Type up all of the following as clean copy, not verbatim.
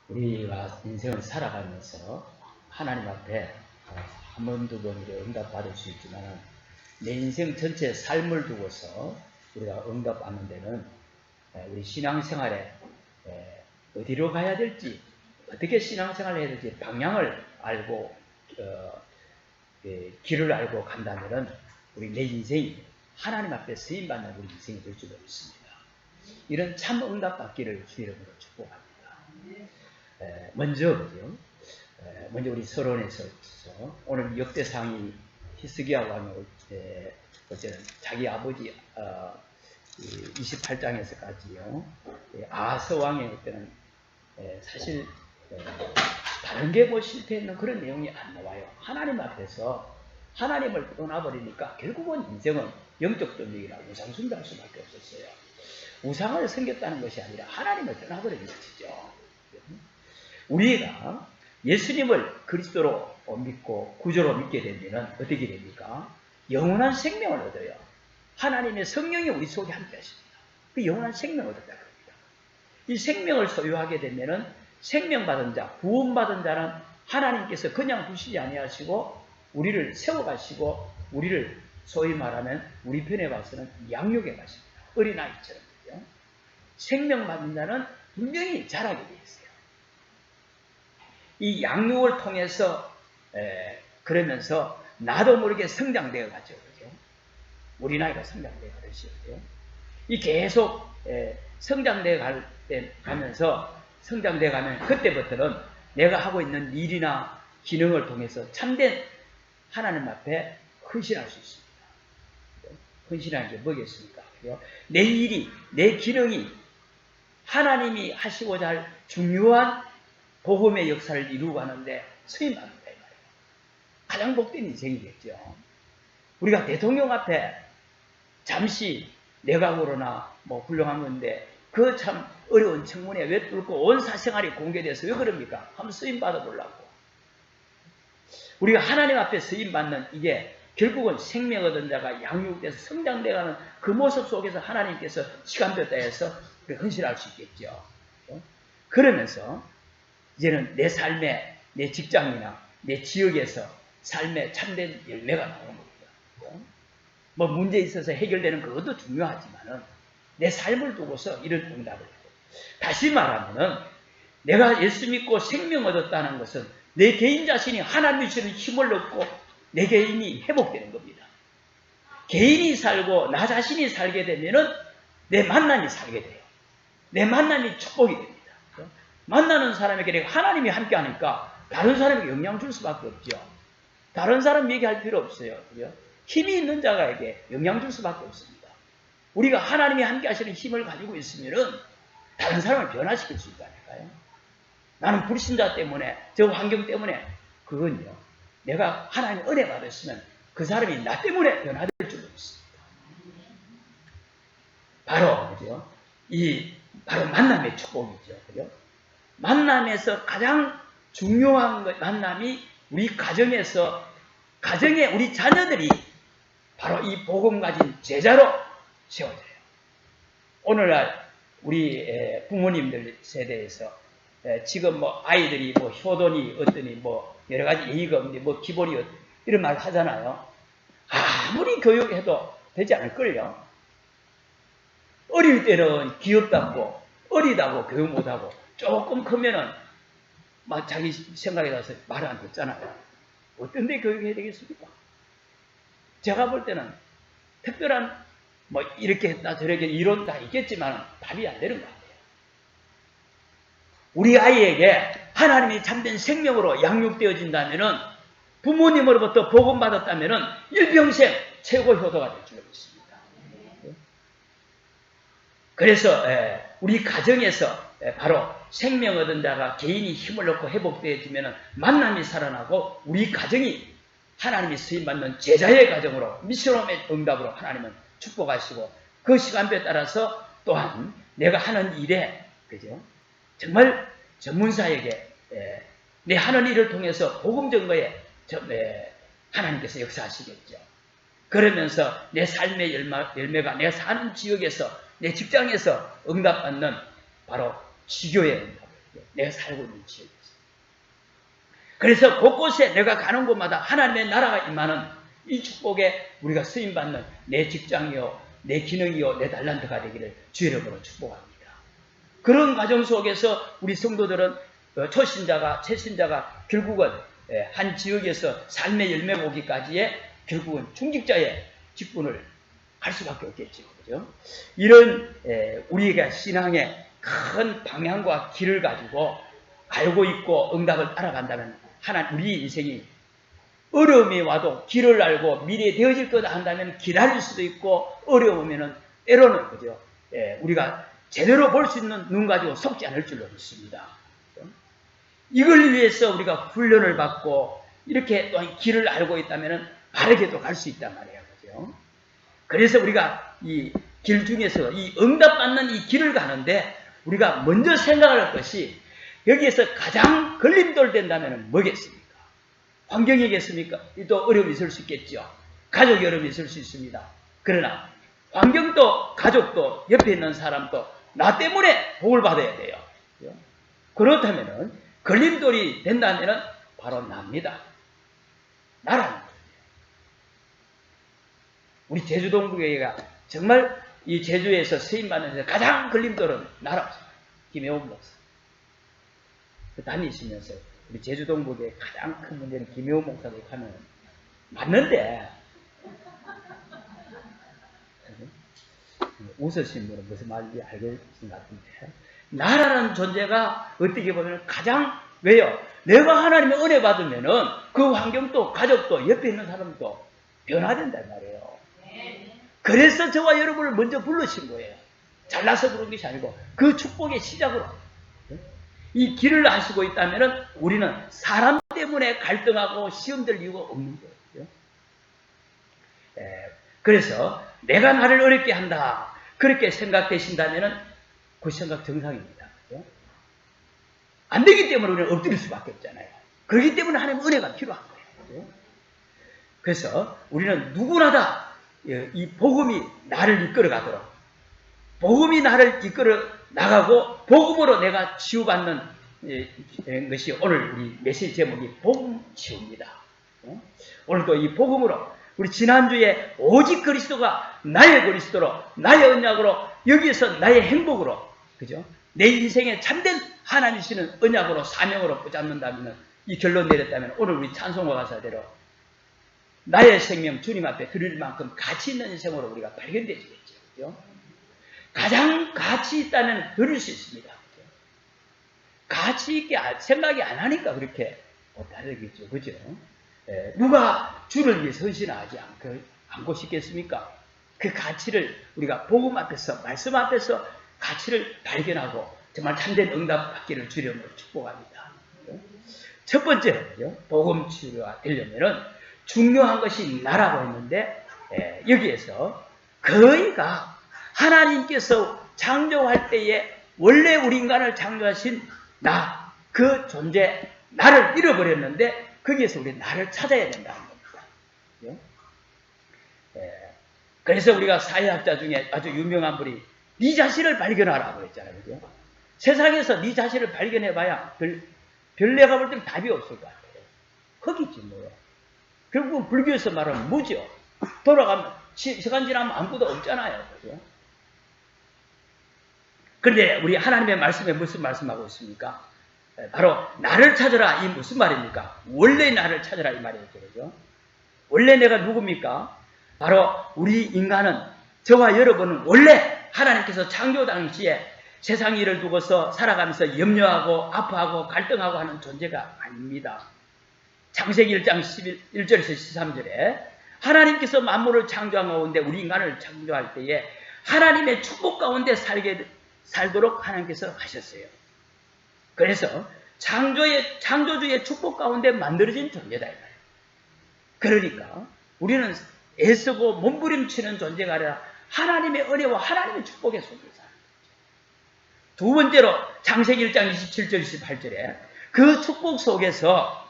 우리가 인생을 살아가면서 하나님 앞에 한 번, 두 번 응답받을 수 있지만 내 인생 전체 삶을 두고서 우리가 응답받는 데는 우리 신앙생활에 어디로 가야 될지, 어떻게 신앙생활을 해야 될지 방향을 알고 길을 알고 간다면 우리 내 인생이 하나님 앞에 쓰임받는 우리 인생이 될 수도 있습니다. 이런 참 응답받기를 주 이름으로 축복합니다. 먼저 우리 서론에서 오늘 역대상이 히스기야 왕이 올 때는 자기 아버지 28장에서까지요. 아하스 왕이 올 때는 사실 다른 게 뭐 실패했는 그런 내용이 안 나와요. 하나님 앞에서 하나님을 떠나버리니까 결국은 인생은 영적 존중이라 우상 숭배할 수밖에 없었어요. 우상을 섬겼다는 것이 아니라 하나님을 떠나버린 것이죠. 우리가 예수님을 그리스도로 믿고 구주로 믿게 되면 어떻게 됩니까? 영원한 생명을 얻어요. 하나님의 성령이 우리 속에 함께 하십니다. 그 영원한 생명을 얻었다 그럽니다. 이 생명을 소유하게 되면 생명받은 자, 구원받은 자는 하나님께서 그냥 두시지 아니하시고 우리를 세워가시고 우리를 소위 말하면 우리 편에 봐서는 양육해 가십니다. 어린아이처럼. 생명받은 자는 분명히 자라게 되어 있어요. 이 양육을 통해서 그러면서 나도 모르게 성장되어 가죠. 그죠? 우리 나이가 성장되어 가듯이요. 이 계속 성장되어 가면서 성장되어 가면 그때부터는 내가 하고 있는 일이나 기능을 통해서 참된 하나님 앞에 헌신할 수 있습니다. 헌신하는 게 뭐겠습니까? 내 일이, 내 기능이 하나님이 하시고자 할 중요한 복음의 역사를 이루고 가는데 쓰임받는다 이 말이에요. 가장 복된 인생이겠죠. 우리가 대통령 앞에 잠시 내각으로나 뭐 훌륭한 건데 그 참 어려운 청문회 왜 뚫고 온 사생활이 공개돼서 왜 그럽니까? 한번 쓰임받아 보려고. 우리가 하나님 앞에 쓰임받는 이게 결국은 생명 얻은 자가 양육돼서 성장돼가는 그 모습 속에서 하나님께서 시간표 따에서 헌신할 수 있겠죠. 그러면서 이제는 내 삶에, 내 직장이나 내 지역에서 삶의 참된 열매가 나오는 겁니다. 뭐 문제 있어서 해결되는 그것도 중요하지만은 내 삶을 두고서 이런 응답을 해요. 다시 말하면은 내가 예수 믿고 생명 얻었다는 것은 내 개인 자신이 하나님이 주는 힘을 얻고 내 개인이 회복되는 겁니다. 개인이 살고 나 자신이 살게 되면은 내 만남이 살게 돼요. 내 만남이 축복이 됩니다. 만나는 사람에게 내가 하나님이 함께 하니까 다른 사람에게 영향 줄 수밖에 없죠. 다른 사람 얘기할 필요 없어요. 힘이 있는 자가에게 영향 줄 수밖에 없습니다. 우리가 하나님이 함께 하시는 힘을 가지고 있으면은 다른 사람을 변화시킬 수 있다니까요. 나는 불신자 때문에, 저 환경 때문에, 그건요. 내가 하나님 은혜 받았으면 그 사람이 나 때문에 변화될 줄도 있습니다. 바로, 그죠? 바로 만남의 축복이죠. 그죠? 만남에서 가장 중요한 만남이 우리 가정에서, 가정에 우리 자녀들이 바로 이 복음 가진 제자로 세워져요. 오늘날 우리 부모님들 세대에서 지금 뭐 아이들이 뭐 효돈이 어떠니 뭐 여러 가지 예의가 없니 뭐 기본이 이런 말 하잖아요. 아무리 교육해도 되지 않을걸요. 어릴 때는 귀엽다고 어리다고 교육 못하고 조금 크면은 막 자기 생각에 따라서 말을 안 듣잖아요. 어떤 데 교육해야 되겠습니까? 제가 볼 때는 특별한 뭐 이렇게 했다 저렇게 이론 다 있겠지만 답이 안 되는 것 같아요. 우리 아이에게 하나님이 참된 생명으로 양육되어진다면은 부모님으로부터 복음 받았다면은 일평생 최고 효도가 될 줄 믿습니다. 그래서 우리 가정에서 바로 생명 얻은 자가 개인이 힘을 얻고 회복되어지면은 만남이 살아나고 우리 가정이 하나님이 쓰임받는 제자의 가정으로 미션홈의 응답으로 하나님은 축복하시고 그 시간표에 따라서 또한 내가 하는 일에 그죠? 정말 전문사에게 내 하는 일을 통해서 복음 전거에 하나님께서 역사하시겠죠. 그러면서 내 삶의 열매가 내가 사는 지역에서 내 직장에서 응답받는 바로 지교의 응답. 내가 살고 있는 지역에서. 그래서 곳곳에 내가 가는 곳마다 하나님의 나라가 임하는 이 축복에 우리가 쓰임받는 내 직장이요, 내 기능이요, 내 달란트가 되기를 주의 이름으로 축복합니다. 그런 과정 속에서 우리 성도들은 초신자가, 최신자가 결국은 한 지역에서 삶의 열매 보기까지의 결국은 중직자의 직분을 할 수밖에 없겠죠. 그죠? 이런 우리가 신앙의 큰 방향과 길을 가지고 알고 있고 응답을 따라간다면 우리 인생이 어려움이 와도 길을 알고 미래에 되어질 거다 한다면 기다릴 수도 있고 어려우면은 때로는 그죠? 우리가 제대로 볼 수 있는 눈 가지고 속지 않을 줄로 믿습니다. 이걸 위해서 우리가 훈련을 받고 이렇게 또 길을 알고 있다면은 바르게도 갈 수 있단 말이에요. 그죠? 그래서 우리가 이 길 중에서 이 응답받는 이 길을 가는데 우리가 먼저 생각할 것이 여기에서 가장 걸림돌 된다면 뭐겠습니까? 환경이겠습니까? 또 어려움이 있을 수 있겠죠. 가족이 어려움이 있을 수 있습니다. 그러나 환경도 가족도 옆에 있는 사람도 나 때문에 복을 받아야 돼요. 그렇다면 걸림돌이 된다면 바로 납니다. 나라는 거예요. 우리 제주동부교회가 정말 이 제주에서 쓰임받는 데서 가장 걸림돌은 나라입니다. 김혜원 목사. 다니시면서 우리 제주동부교회 가장 큰 문제는 김혜원 목사도 하면 맞는데 웃으신 분은 무슨 말인지 알겠는 것 같은데 나라라는 존재가 어떻게 보면 가장 왜요? 내가 하나님의 은혜 받으면은 그 환경도 가족도 옆에 있는 사람도 변화된단 말이에요. 그래서 저와 여러분을 먼저 불러신 거예요. 잘나서 부른 것이 아니고 그 축복의 시작으로 이 길을 아시고 있다면 우리는 사람 때문에 갈등하고 시험될 이유가 없는 거예요. 그래서 내가 나를 어렵게 한다 그렇게 생각되신다면 그 생각 정상입니다. 안 되기 때문에 우리는 엎드릴 수밖에 없잖아요. 그렇기 때문에 하나님의 은혜가 필요한 거예요. 그래서 우리는 누구나 다 이 복음이 나를 이끌어 가도록 복음이 나를 이끌어 나가고 복음으로 내가 치유받는 것이 오늘 우리 메시지 제목이 복음 치유입니다. 오늘도 이 복음으로 우리 지난주에 오직 그리스도가 나의 그리스도로 나의 언약으로 여기에서 나의 행복으로 그죠? 내 인생에 참된 하나님이시는 언약으로 사명으로 붙잡는다면 이 결론 내렸다면 오늘 우리 찬송가 가사대로 나의 생명 주님 앞에 드릴 만큼 가치 있는 인생으로 우리가 발견되지겠죠. 그죠? 가장 가치 있다면 드릴 수 있습니다. 그죠? 가치 있게 생각이 안 하니까 그렇게 못하겠죠. 그죠? 누가 주를 위해서 헌신하지 않고 싶겠습니까? 그 가치를 우리가 복음 앞에서 말씀 앞에서 가치를 발견하고 정말 참된 응답 받기를 주려고 축복합니다. 첫 번째로 복음 치유가 되려면은 중요한 것이 나라고 했는데 여기에서 거의가 하나님께서 창조할 때에 원래 우리 인간을 창조하신 나, 그 존재, 나를 잃어버렸는데 거기에서 우리 나를 찾아야 된다는 겁니다. 그래서 우리가 사회학자 중에 아주 유명한 분이 네 자신을 발견하라고 했잖아요. 그죠? 세상에서 네 자신을 발견해봐야 별 내가 볼 때는 답이 없을 것 같아요. 거기지 뭐요. 결국은 불교에서 말하면 무죠. 돌아가면 시간 지나면 아무것도 없잖아요. 그죠? 그런데 우리 하나님의 말씀에 무슨 말씀하고 있습니까? 바로 나를 찾으라 이 무슨 말입니까? 원래 나를 찾으라 이 말이었죠. 그죠? 원래 내가 누굽니까? 바로 우리 인간은 저와 여러분은 원래 하나님께서 창조 당시에 세상 일을 두고서 살아가면서 염려하고 아파하고 갈등하고 하는 존재가 아닙니다. 창세기 1장 1절에서 13절에 하나님께서 만물을 창조한 가운데 우리 인간을 창조할 때에 하나님의 축복 가운데 살도록 하나님께서 하셨어요. 그래서 창조주의 축복 가운데 만들어진 존재다. 그러니까 우리는 애쓰고 몸부림치는 존재가 아니라 하나님의 은혜와 하나님의 축복에 속해 사는 거죠. 두 번째로 창세기 1장 27절 28절에 그 축복 속에서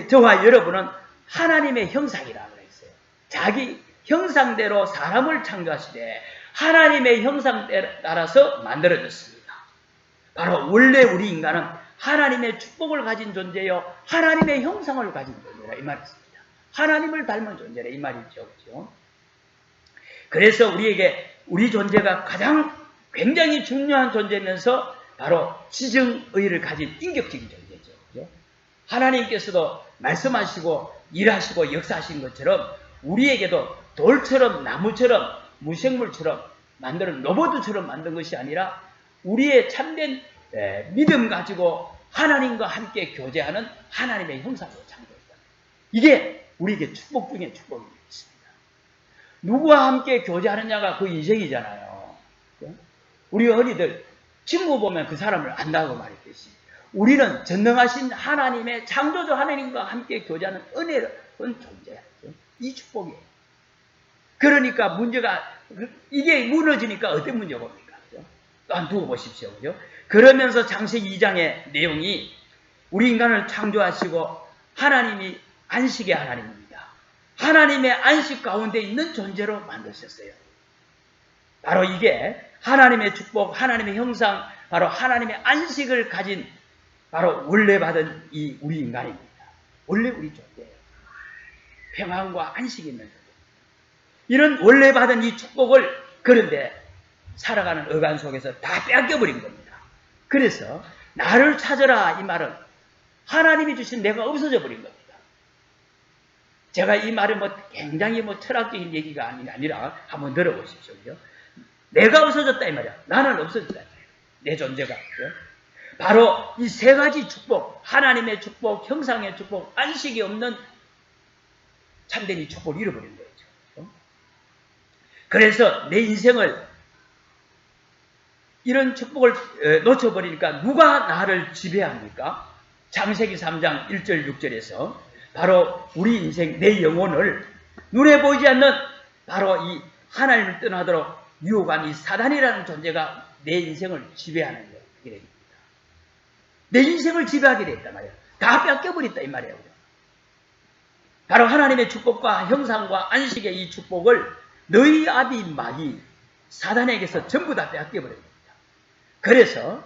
저와 여러분은 하나님의 형상이라고 했어요. 자기 형상대로 사람을 창조하시되 하나님의 형상에 따라서 만들어졌습니다. 바로 원래 우리 인간은 하나님의 축복을 가진 존재요, 하나님의 형상을 가진 존재라 이 말이었습니다. 하나님을 닮은 존재라 이 말이죠. 그렇죠? 그래서 우리에게 우리 존재가 가장 굉장히 중요한 존재면서 바로 지정의를 가진 인격적인 존재죠. 그렇죠? 하나님께서도 말씀하시고 일하시고 역사하신 것처럼 우리에게도 돌처럼 나무처럼 무생물처럼 만드는 로봇처럼 만든 것이 아니라 우리의 참된 믿음 가지고 하나님과 함께 교제하는 하나님의 형상으로 창조했다. 이게 우리에게 축복 중에 축복이 있습니다. 누구와 함께 교제하느냐가 그 인생이잖아요. 우리 어린이들 친구 보면 그 사람을 안다고 말했듯이 우리는 전능하신 하나님의 창조주 하나님과 함께 교제하는 은혜로운 존재야. 이 축복이에요. 그러니까 문제가 이게 무너지니까 어떤 문제가 옵니까? 또한 두고 보십시오. 그죠? 그러면서 창세기 2장의 내용이 우리 인간을 창조하시고 하나님이 안식의 하나님입니다. 하나님의 안식 가운데 있는 존재로 만드셨어요. 바로 이게 하나님의 축복, 하나님의 형상, 바로 하나님의 안식을 가진 바로 원래 받은 이 우리 인간입니다. 원래 우리 존재예요. 평안과 안식이 있는 존재. 이런 원래 받은 이 축복을 그런데 살아가는 어간 속에서 다 빼앗겨버린 겁니다. 그래서 나를 찾아라 이 말은 하나님이 주신 내가 없어져 버린 겁니다. 제가 이 말은 굉장히 철학적인 얘기가 아니라 한번 들어보십시오. 그죠? 내가 없어졌다 이 말이야. 나는 없어졌다 이 말이야. 내 존재가. 그죠? 바로 이 세 가지 축복, 하나님의 축복, 형상의 축복, 안식이 없는 참된 이 축복을 잃어버린 거죠. 그죠? 그래서 내 인생을 이런 축복을 놓쳐버리니까 누가 나를 지배합니까? 창세기 3장 1절 6절에서 바로 우리 인생 내 영혼을 눈에 보이지 않는 바로 이 하나님을 떠나도록 유혹한 이 사단이라는 존재가 내 인생을 지배하는 거예요. 내 인생을 지배하게 됐단 말이에요. 다 뺏겨버렸다 이 말이에요. 바로 하나님의 축복과 형상과 안식의 이 축복을 너희 아비 마귀 사단에게서 전부 다 뺏겨버립니다. 그래서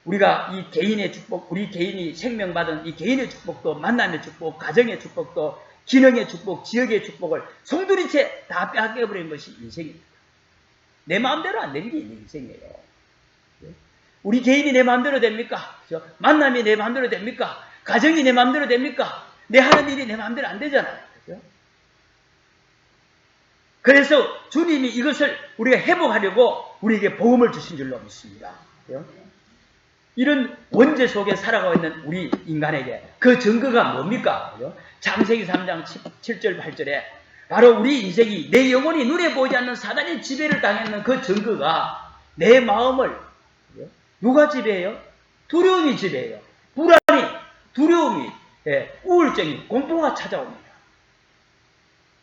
우리가 이 개인의 축복, 우리 개인이 생명받은 이 개인의 축복도 만남의 축복, 가정의 축복도 기능의 축복, 지역의 축복을 송두리째 다 빼앗겨버리는 것이 인생입니다. 내 마음대로 안 되는 게 인생이에요. 우리 개인이 내 마음대로 됩니까? 만남이 내 마음대로 됩니까? 가정이 내 마음대로 됩니까? 내 하는 일이 내 마음대로 안 되잖아요. 그래서 주님이 이것을 우리가 회복하려고 우리에게 복음을 주신 줄로 믿습니다. 이런 원죄 속에 살아가고 있는 우리 인간에게 그 증거가 뭡니까? 창세기 3장 7절 8절에 바로 우리 인생이 내 영혼이 눈에 보이지 않는 사단의 지배를 당했는 그 증거가 내 마음을 누가 지배해요? 두려움이 지배해요. 불안이, 두려움이, 우울증이, 공포가 찾아옵니다.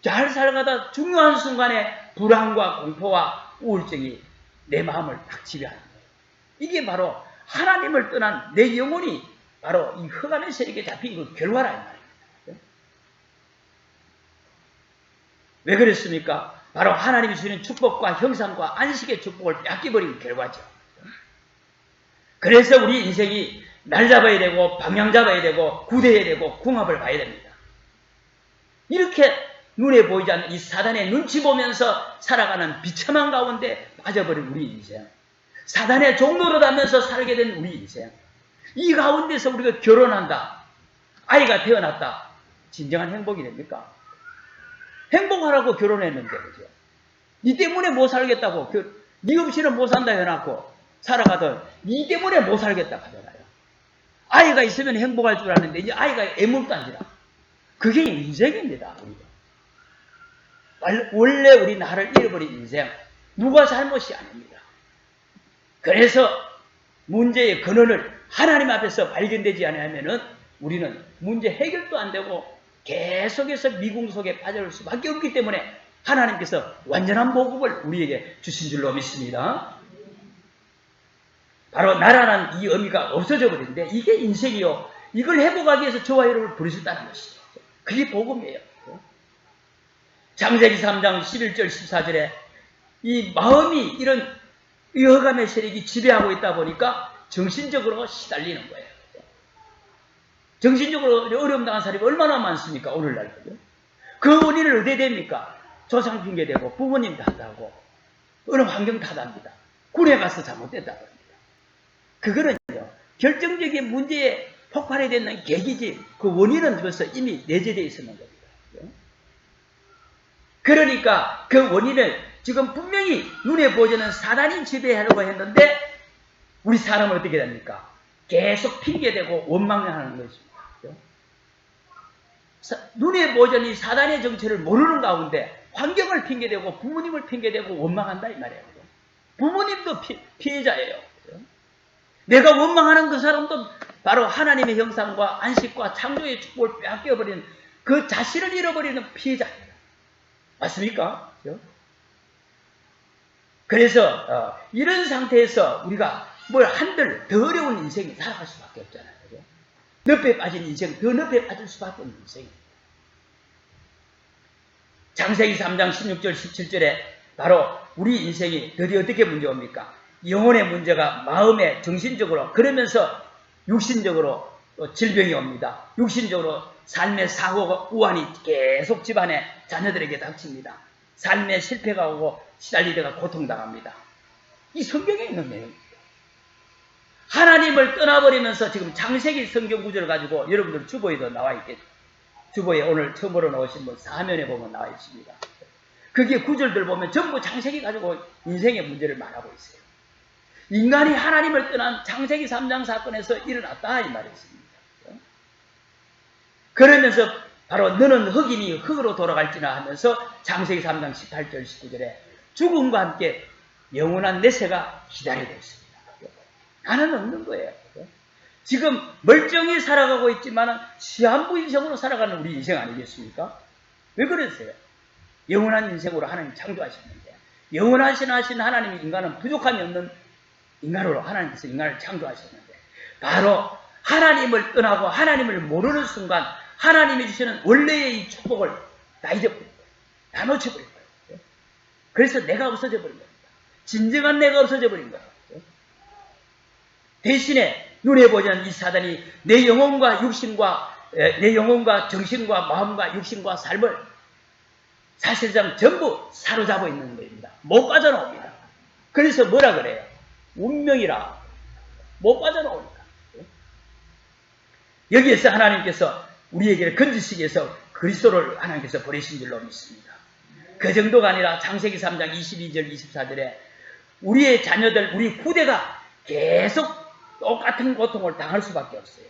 잘 살아가다 중요한 순간에 불안과 공포와 우울증이 내 마음을 딱 지배하는 거예요. 이게 바로 하나님을 떠난 내 영혼이 바로 이 흑암의 세력에 잡힌 그 결과라 이 말입니다. 왜 그랬습니까? 바로 하나님이 주는 축복과 형상과 안식의 축복을 뺏겨버린 결과죠. 그래서 우리 인생이 날 잡아야 되고 방향 잡아야 되고 구대해야 되고 궁합을 봐야 됩니다. 이렇게 눈에 보이지 않는 이 사단의 눈치 보면서 살아가는 비참한 가운데 빠져버린 우리 인생, 사단의 종로로 다면서 살게 된 우리 인생, 이 가운데서 우리가 결혼한다, 아이가 태어났다, 진정한 행복이 됩니까? 행복하라고 결혼했는데, 그죠? 니 때문에 못 살겠다고, 니 없이는 못 산다 해놓고 살아가던 니 때문에 못 살겠다 하잖아요. 아이가 있으면 행복할 줄 아는데 이제 아이가 애물단지라. 그게 인생입니다. 우리가. 원래 우리 나를 잃어버린 인생, 누가 잘못이 아닙니다. 그래서 문제의 근원을 하나님 앞에서 발견되지 않으면 우리는 문제 해결도 안 되고 계속해서 미궁 속에 빠져올 수밖에 없기 때문에 하나님께서 완전한 복음을 우리에게 주신 줄로 믿습니다. 바로 나라는 이 의미가 없어져 버리는데 이게 인생이요. 이걸 회복하기 위해서 저와 여러분을 부르셨다는 것이죠. 그게 복음이에요. 창세기 3장 11절 14절에 이 마음이 이런 흑암의 세력이 지배하고 있다 보니까 정신적으로 시달리는 거예요. 정신적으로 어려움 당한 사람이 얼마나 많습니까? 오늘날. 그 원인을 어디에 됩니까? 조상 핑계대고 부모님 탓하고 어느 환경 탓합니다. 군에 가서 잘못됐다 그럽니다. 그거는요, 결정적인 문제에 폭발이 되는 계기지 그 원인은 벌써 이미 내재되어 있었는 겁니다. 그러니까 그 원인을 지금 분명히 눈에 보이는 사단이 지배하려고 했는데 우리 사람은 어떻게 됩니까? 계속 핑계대고 원망하는 것입니다. 눈에 보이는 이 사단의 정체를 모르는 가운데 환경을 핑계대고 부모님을 핑계대고 원망한다 이 말이에요. 부모님도 피해자예요. 내가 원망하는 그 사람도 바로 하나님의 형상과 안식과 창조의 축복을 빼앗겨버리는 그 자신을 잃어버리는 피해자예요. 맞습니까? 그래서 이런 상태에서 우리가 뭘 한들 더 어려운 인생이 살아갈 수밖에 없잖아요. 늪에 빠진 인생, 더 늪에 빠질 수밖에 없는 인생입니다. 창세기 3장 16절 17절에 바로 우리 인생이 들이 어떻게 문제옵니까? 영혼의 문제가 마음에 정신적으로 그러면서 육신적으로 질병이 옵니다. 육신적으로 삶의 사고가 우환이 계속 집안에 자녀들에게 닥칩니다. 삶의 실패가 오고 시달리다가 고통당합니다. 이 성경에 있는 내용입니다. 하나님을 떠나버리면서 지금 창세기 성경 구절을 가지고 여러분들 주보에도 나와 있겠죠. 주보에 오늘 처음으로 나오신 분 사면에 보면 나와 있습니다. 그게 구절들 보면 전부 창세기 가지고 인생의 문제를 말하고 있어요. 인간이 하나님을 떠난 창세기 3장 사건에서 일어났다 이 말이었습니다. 그러면서 바로 너는 흙이니 흙으로 돌아갈지나 하면서 창세기 3장 18절 19절에 죽음과 함께 영원한 내세가 기다리고 있습니다. 나는 없는 거예요. 지금 멀쩡히 살아가고 있지만 시한부 인생으로 살아가는 우리 인생 아니겠습니까? 왜 그러세요? 영원한 인생으로 하나님 창조하셨는데 영원하신 하나님이 인간은 부족함이 없는 인간으로 하나님께서 인간을 창조하셨는데 바로 하나님을 떠나고 하나님을 모르는 순간 하나님이 주시는 원래의 이 축복을 다 잊어버린 거예요. 다 놓쳐버린 거예요. 그래서 내가 없어져 버린 겁니다. 진정한 내가 없어져 버린 거예요. 대신에 눈에 보이는 이 사단이 내 영혼과 육신과 내 영혼과 정신과 마음과 육신과 삶을 사실상 전부 사로잡아 있는 겁니다. 못 빠져나옵니다. 그래서 뭐라 그래요? 운명이라 못 빠져나오니까. 여기에서 하나님께서 우리에게 건지시기 위해서 그리스도를 하나님께서 보내신 줄로 믿습니다. 그 정도가 아니라 창세기 3장 22절 24절에 우리의 자녀들 우리 후대가 계속 똑같은 고통을 당할 수밖에 없어요.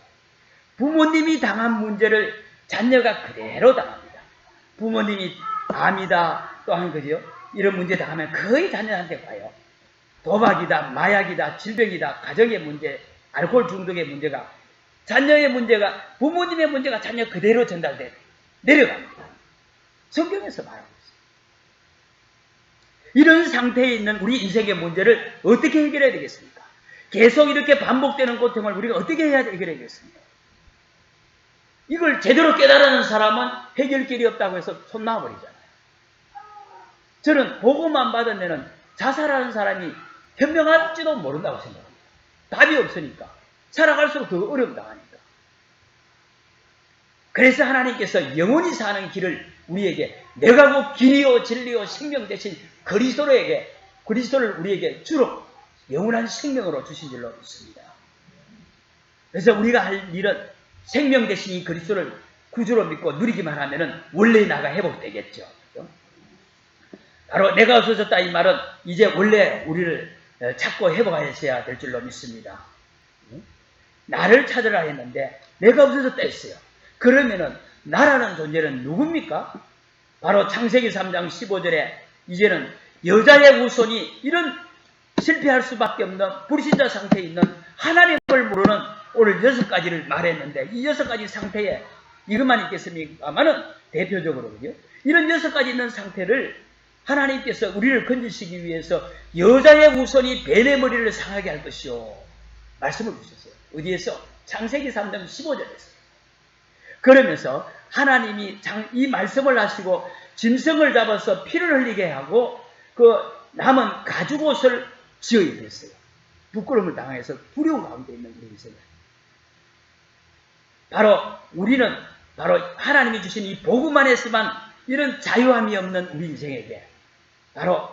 부모님이 당한 문제를 자녀가 그대로 당합니다. 부모님이 암이다 또한 그죠? 이런 문제 당하면 거의 자녀한테 가요. 도박이다, 마약이다, 질병이다, 가정의 문제, 알코올 중독의 문제가 자녀의 문제가 부모님의 문제가 자녀 그대로 전달돼 내려갑니다. 성경에서 말하고 있어요. 이런 상태에 있는 우리 인생의 문제를 어떻게 해결해야 되겠습니까? 계속 이렇게 반복되는 고통을 우리가 어떻게 해야 해결하겠습니까? 이걸 제대로 깨달은 사람은 해결길이 없다고 해서 손 놔버리잖아요. 저는 보고만 받은 데는 자살하는 사람이 현명할지도 모른다고 생각합니다. 답이 없으니까. 살아갈수록 더 어려움 당하니까. 그래서 하나님께서 영원히 사는 길을 우리에게 내가 곧 길이요 진리요 생명 대신 그리스도를 우리에게 주로 영원한 생명으로 주신 줄로 믿습니다. 그래서 우리가 할 일은 생명 대신 이 그리스도를 구주로 믿고 누리기만 하면은 원래 나가 회복되겠죠. 바로 내가 없어졌다 이 말은 이제 원래 우리를 찾고 회복하셔야 될 줄로 믿습니다. 나를 찾으라 했는데 내가 없어졌다 했어요. 그러면은 나라는 존재는 누굽니까? 바로 창세기 3장 15절에 이제는 여자의 후손이 이런 실패할 수밖에 없는 불신자 상태에 있는 하나님을 모르는 오늘 6가지를 말했는데 이 6가지 상태에 이것만 있겠습니까만은 대표적으로 이런 6가지 있는 상태를 하나님께서 우리를 건지시기 위해서 여자의 후손이 뱀의 머리를 상하게 할 것이요 말씀을 주셨어요. 어디에서? 창세기 3장 15절에서. 그러면서 하나님이 이 말씀을 하시고 짐승을 잡아서 피를 흘리게 하고 그 남은 가죽옷을 지어야 됐어요. 부끄러움을 당해서 두려움 가운데 있는 우리 인생을. 바로 우리는 바로 하나님이 주신 이 복음 안에서만 이런 자유함이 없는 우리 인생에게 바로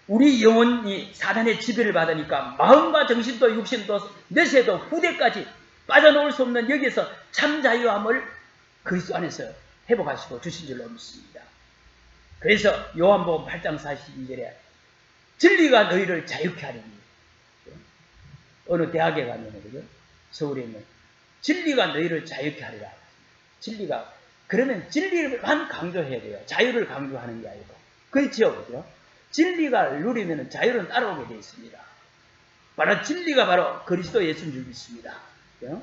우리 영혼이 사단의 지배를 받으니까 마음과 정신도 육신도 뇌세도 후대까지 빠져나올 수 없는 여기에서 참 자유함을 그리스도 안에서 회복하시고 주신 줄로 믿습니다. 그래서 요한복음 8장 42절에 진리가 너희를 자유케 하리니, 어느 대학에 가면 그죠? 서울에 있는 진리가 너희를 자유케 하리라. 진리가 그러면 진리만 강조해야 돼요. 자유를 강조하는 게 아니고. 그렇죠, 그죠? 진리가 누리면 자유는 따라오게 되어 있습니다. 바로 진리가 바로 그리스도 예수인 줄 믿습니다. 그죠?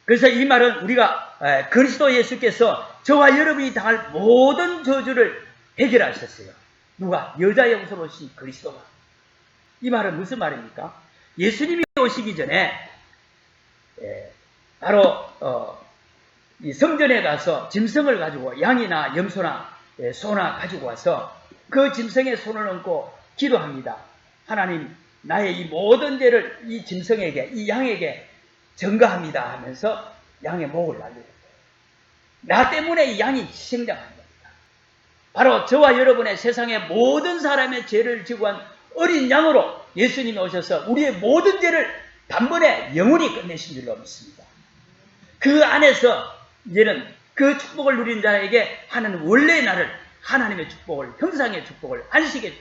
그래서 이 말은 우리가 그리스도 예수께서 저와 여러분이 당할 모든 저주를 해결하셨어요. 누가? 여자 용서로 오신 그리스도가. 이 말은 무슨 말입니까? 예수님이 오시기 전에 바로 이 성전에 가서 짐승을 가지고 양이나 염소나 소나 가지고 와서 그 짐승에 손을 얹고 기도합니다. 하나님, 나의 이 모든 죄를 이 짐승에게, 이 양에게 전가합니다 하면서 양의 목을 날리는 거예요. 나 때문에 이 양이 희생당한 겁니다. 바로 저와 여러분의 세상의 모든 사람의 죄를 지고 한 어린 양으로 예수님이 오셔서 우리의 모든 죄를 단번에 영원히 끝내신 줄로 믿습니다. 그 안에서 이제는 그 축복을 누린 자에게 하는 원래의 나를, 하나님의 축복을, 형상의 축복을, 안식의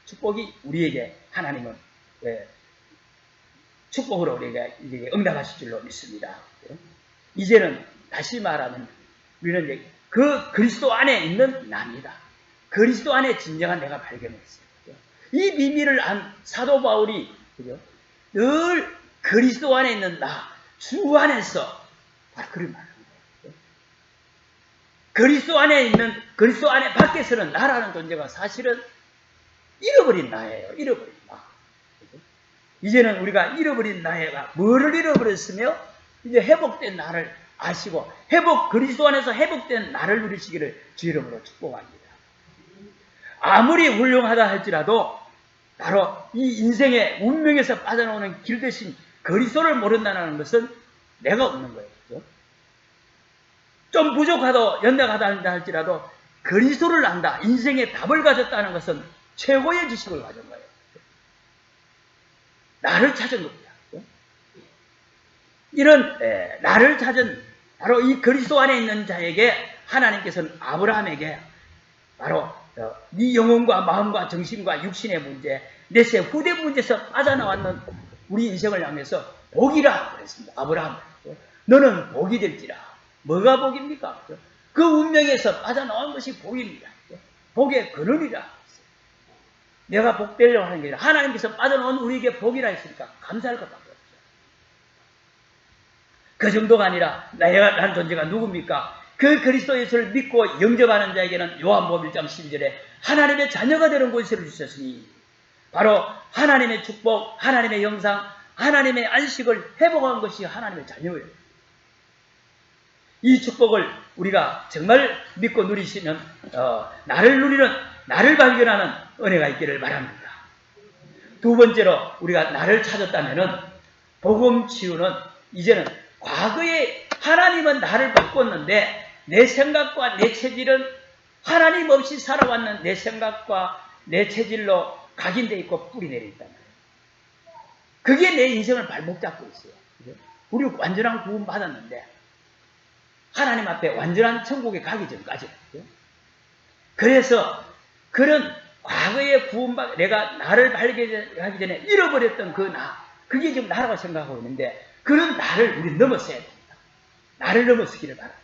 축복이 우리에게 하나님은 축복으로 우리에게 응답하실 줄로 믿습니다. 이제는 다시 말하면 우리는 이제 그 그리스도 안에 있는 나입니다. 그리스도 안에 진정한 내가 발견했어요. 이 비밀을 안 사도 바울이 늘 그리스도 안에 있는 나, 주 안에서 바로 그런 말을 합니다. 그리스도 안에 있는, 그리스도 안에 밖에서는 나라는 존재가 사실은 잃어버린 나예요. 잃어버린 나. 이제는 우리가 잃어버린 나가 뭐를 잃어버렸으며 이제 회복된 나를 아시고 그리스도 안에서 회복된 나를 누리시기를 주 이름으로 축복합니다. 아무리 훌륭하다 할지라도 바로 이 인생의 운명에서 빠져나오는 길 대신 그리스도를 모른다는 것은 내가 없는 거예요. 그렇죠? 좀 부족하다, 연약하다 할지라도 그리스도를 안다, 인생의 답을 가졌다는 것은 최고의 지식을 가진 거예요. 나를 찾은 겁니다. 이런 나를 찾은 바로 이 그리스도 안에 있는 자에게 하나님께서는 아브라함에게 바로 네 영혼과 마음과 정신과 육신의 문제, 내세 후대 문제에서 빠져나왔는 우리 인생을 향해서 복이라 그랬습니다. 아브라함, 너는 복이 될지라. 뭐가 복입니까? 그 운명에서 빠져나온 것이 복입니다. 복의 근원이라. 내가 복되려고 하는 게 아니라 하나님께서 빠져나온 우리에게 복이라 했으니까 감사할 것밖에 없죠. 그 정도가 아니라 난 존재가 누굽니까? 그 그리스도 예수를 믿고 영접하는 자에게는 요한복음 1장 12절에 하나님의 자녀가 되는 권세를 주셨으니 바로 하나님의 축복, 하나님의 형상, 하나님의 안식을 회복한 것이 하나님의 자녀예요. 이 축복을 우리가 정말 믿고 누리시는 나를 누리는, 나를 발견하는 은혜가 있기를 바랍니다. 두 번째로 우리가 나를 찾았다면은 복음 치유는 이제는 과거에 하나님은 나를 바꿨는데 내 생각과 내 체질은 하나님 없이 살아왔는 내 생각과 내 체질로 각인되어 있고 뿌리 내려 있단 말이에요. 그게 내 인생을 발목 잡고 있어요. 우리 완전한 구원 받았는데 하나님 앞에 완전한 천국에 가기 전까지. 그래서 그런 과거의 구원받, 내가 나를 발견하기 전에 잃어버렸던 그 나, 그게 지금 나라고 생각하고 있는데 그런 나를 우리 넘어서야 됩니다. 나를 넘어서기를 바랍니다.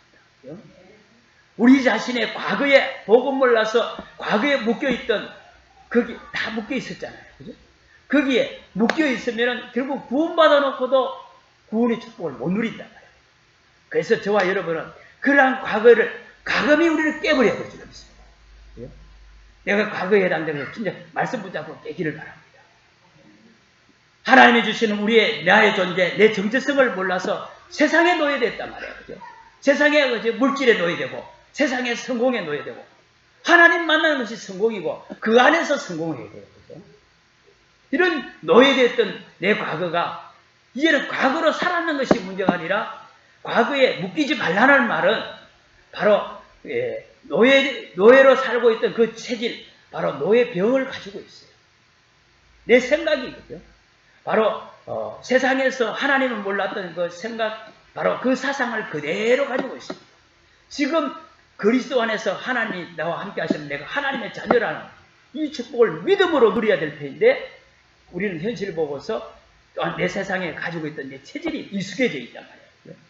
우리 자신의 과거에 복음 몰라서 과거에 묶여있던 거기 다 묶여있었잖아요. 그죠? 거기에 묶여있으면 결국 구원받아 놓고도 구원의 축복을 못 누린단 말이에요. 그래서 저와 여러분은 그러한 과거를 가감히 우리를 깨버려야 될 줄 믿습니다. 내가 과거에 해당되는 진짜 말씀 붙잡고 깨기를 바랍니다. 하나님이 주시는 우리의 나의 존재, 내 정체성을 몰라서 세상에 노예됐단 말이에요. 그죠? 세상의 물질에 노예되고 세상의 성공에 노예되고 하나님 만나는 것이 성공이고 그 안에서 성공을 해야 돼요. 그죠? 이런 노예됐던 내 과거가 이제는 과거로 살아있는 것이 문제가 아니라 과거에 묶이지 말라는 말은 바로 노예로 살고 있던 그 체질, 바로 노예병을 가지고 있어요. 내 생각이거든요. 바로 세상에서 하나님을 몰랐던 그 생각, 바로 그 사상을 그대로 가지고 있습니다. 지금 그리스도 안에서 하나님이 나와 함께 하시면 내가 하나님의 자녀라는 이 축복을 믿음으로 누려야 될 텐데 우리는 현실을 보고서 또한 내 세상에 가지고 있던 내 체질이 익숙해져 있단 말이에요.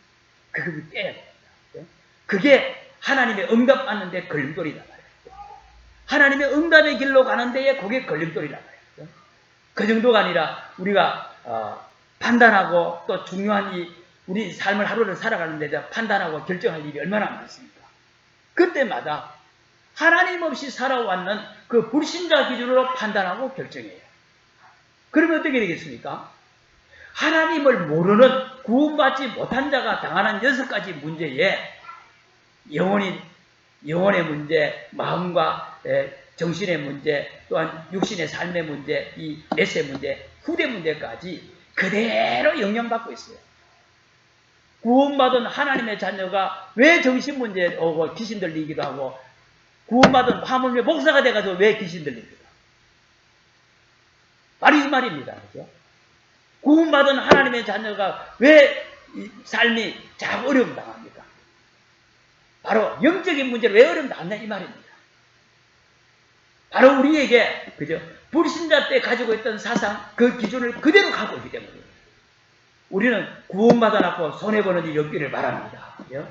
그걸 깨야 됩니다. 그게 하나님의 응답 받는 데 걸림돌이란 말이에요. 하나님의 응답의 길로 가는 데에 그게 걸림돌이란 말이에요. 그 정도가 아니라 우리가 판단하고 또 중요한 우리 삶을 하루를 살아가는 데 판단하고 결정할 일이 얼마나 많습니까? 그때마다 하나님 없이 살아왔는 그 불신자 기준으로 판단하고 결정해요. 그러면 어떻게 되겠습니까? 하나님을 모르는 구원받지 못한 자가 당하는 6가지 문제에 영혼의 문제, 마음과 정신의 문제, 또한 육신의 삶의 문제, 이 내세 문제, 후대 문제까지 그대로 영향받고 있어요. 구원받은 하나님의 자녀가 왜 정신 문제에 오고 귀신 들리기도 하고 구원받은 하물며 목사가 돼가지고 왜 귀신 들립니까? 바로 이 말입니다. 그죠? 구원받은 하나님의 자녀가 왜 삶이 자꾸 어려움 당합니까? 바로 영적인 문제로 왜 어려움 당하냐 이 말입니다. 바로 우리에게 그죠? 불신자 때 가지고 있던 사상 그 기준을 그대로 갖고 있기 때문에 우리는 구원받아놓고 손해보는 일이 없기를 바랍니다. 그죠?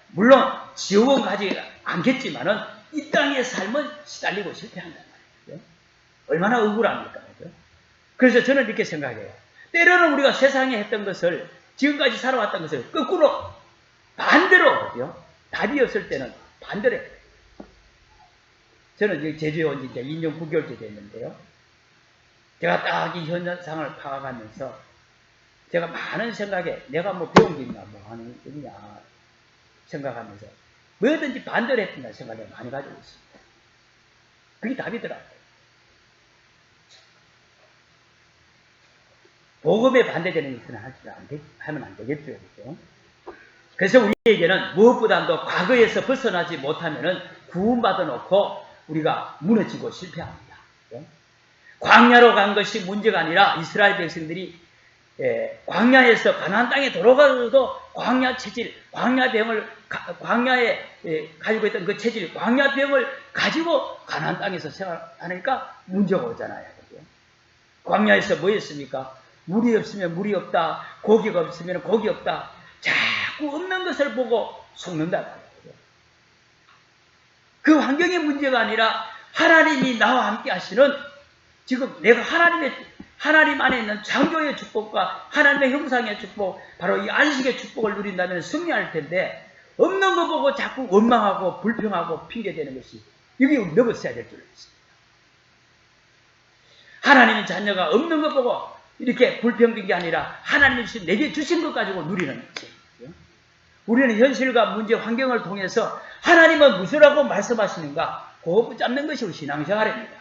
물론 지옥은 가지 않겠지만은 이 땅의 삶은 시달리고 실패한단 말이에요. 얼마나 억울합니까? 그죠? 그래서 저는 이렇게 생각해요. 때로는 우리가 세상에 했던 것을 지금까지 살아왔던 것을 거꾸로 반대로 그죠? 답이 없을 때는 반대로 해요. 저는 제주에 온 지 이제 2년 9개월째 됐는데요. 제가 딱 이 현상을 파악하면서 제가 많은 생각에 내가 뭐 배운 게 있나 뭐 하는 게 있냐 생각하면서 뭐든지 반대로 했구나 생각을 많이 가지고 있습니다. 그게 답이더라고요. 복음에 반대되는 것은 하면 안 되겠죠. 그렇죠? 그래서 우리에게는 무엇보다도 과거에서 벗어나지 못하면은 구원받아 놓고 우리가 무너지고 실패합니다. 그렇죠? 광야로 간 것이 문제가 아니라 이스라엘 백성들이 광야에서 가나안 땅에 들어가서도 광야 체질, 광야에 가지고 있던 그 체질, 광야병을 가지고 가나안 땅에서 생활하니까 문제가 오잖아요. 그렇죠? 광야에서 뭐였습니까? 물이 없으면 물이 없다. 고기가 없으면 고기 없다. 자꾸 없는 것을 보고 속는다. 그 환경의 문제가 아니라 하나님이 나와 함께 하시는 지금 내가 하나님 안에 있는 창조의 축복과 하나님의 형상의 축복, 바로 이 안식의 축복을 누린다면 승리할 텐데 없는 거 보고 자꾸 원망하고 불평하고 핑계대는 것이 여기 넘어서야 될 줄 알았습니다. 하나님의 자녀가 없는 거 보고 이렇게 불평된 게 아니라 하나님이 내게 주신 것 가지고 누리는 거지. 우리는 현실과 문제, 환경을 통해서 하나님은 무엇이라고 말씀하시는가? 그거 붙잡는 것이 우리 신앙생활입니다.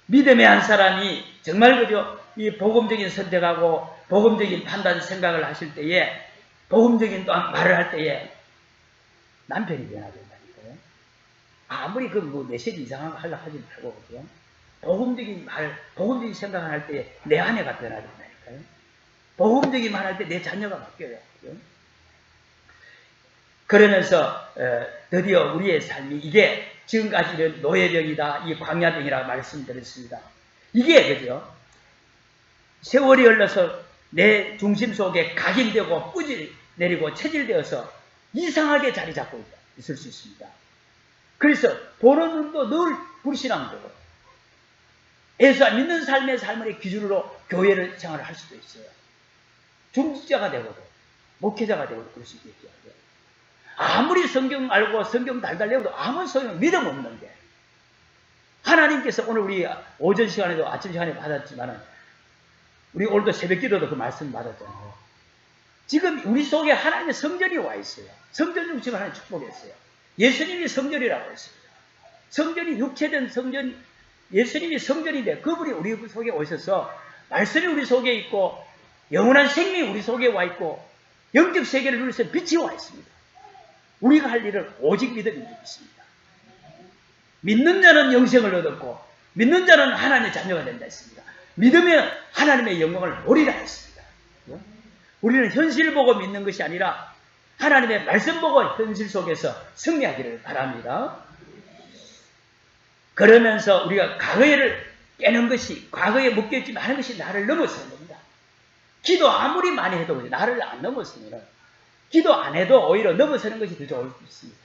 믿음의 한 사람이 정말 그저 이 복음적인 선택하고 복음적인 판단 생각을 하실 때에 복음적인 또한 말을 할 때에 남편이 변화된다니까요. 아무리 그 메시지 이상한 거 하려고 하지 말고 그죠? 복음적인 말, 복음적인 생각을 할 때에 내 아내가 변화된다니까요. 복음적인 말 할 때 내 자녀가 바뀌어요. 그죠? 그러면서 드디어 우리의 삶이 이게 지금까지 이런 노예병이다, 이 광야병이라고 말씀드렸습니다. 이게 그죠? 세월이 흘러서 내 중심 속에 각인되고 뿌리 내리고 체질되어서 이상하게 자리 잡고 있을 수 있습니다. 그래서 보는 눈도 늘 불신앙되고 예수와 믿는 삶의 삶의 기준으로 교회를 생활을 할 수도 있어요. 중직자가 되고도 목회자가 되고도 그럴 수 있겠죠. 아무리 성경 알고 성경 달달 외워도 아무 소용 믿음 없는 게 하나님께서 오늘 우리 오전 시간에도 아침 시간에 받았지만은 우리 오늘도 새벽 기도도 그 말씀 받았잖아요. 지금 우리 속에 하나님의 성전이 와 있어요. 성전 중심 하나님 축복했어요. 예수님이 성전이라고 했습니다. 성전이 육체된 성전, 예수님이 성전인데 그분이 우리 속에 오셔서 말씀이 우리 속에 있고 영원한 생명이 우리 속에 와 있고 영적 세계를 누리서 빛이 와 있습니다. 우리가 할 일은 오직 믿음이 있습니다. 믿는 자는 영생을 얻었고 믿는 자는 하나님의 자녀가 된다 했습니다. 믿으면 하나님의 영광을 보리라 했습니다. 우리는 현실을 보고 믿는 것이 아니라 하나님의 말씀 보고 현실 속에서 승리하기를 바랍니다. 그러면서 우리가 과거를 깨는 것이, 과거에 묶여있지 않은 것이 나를 넘어서는 겁니다. 기도 아무리 많이 해도 나를 안 넘어서면 기도 안 해도 오히려 넘어서는 것이 더 좋을 수 있습니다.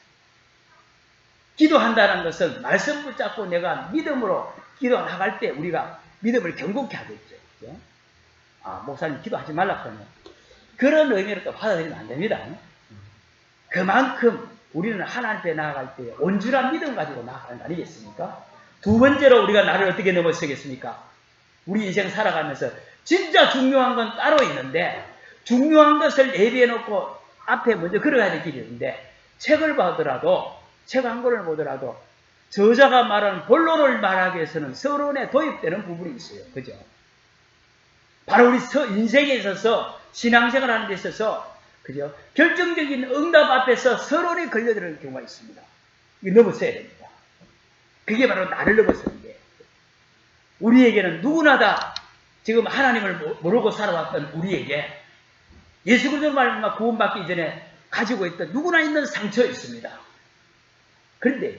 기도한다는 것은 말씀 붙잡고 내가 믿음으로 기도 나갈 때 우리가 믿음을 견고케 하겠죠. 그렇죠? 목사님 기도하지 말라 그러면 그런 의미로 또 받아들이면 안 됩니다. 그만큼 우리는 하나님 앞에 나아갈 때 온전한 믿음 가지고 나아가는 거 아니겠습니까? 두 번째로 우리가 나를 어떻게 넘어서겠습니까? 우리 인생 살아가면서 진짜 중요한 건 따로 있는데 중요한 것을 예비해 놓고 앞에 먼저 걸어가야 될 길이 있는데 책을 보더라도 책 한 권을 보더라도 저자가 말하는 본론을 말하기 위해서는 서론에 도입되는 부분이 있어요. 그죠? 바로 우리 인생에 있어서 신앙생활 하는 데 있어서 그죠? 결정적인 응답 앞에서 서론에 걸려드는 경우가 있습니다. 이거 넘어서야 됩니다. 그게 바로 나를 넘어서는 거예요. 우리에게는 누구나 다 지금 하나님을 모르고 살아왔던 우리에게 예수 그리스도 말씀과 구원받기 이전에 가지고 있던 누구나 있는 상처가 있습니다. 그런데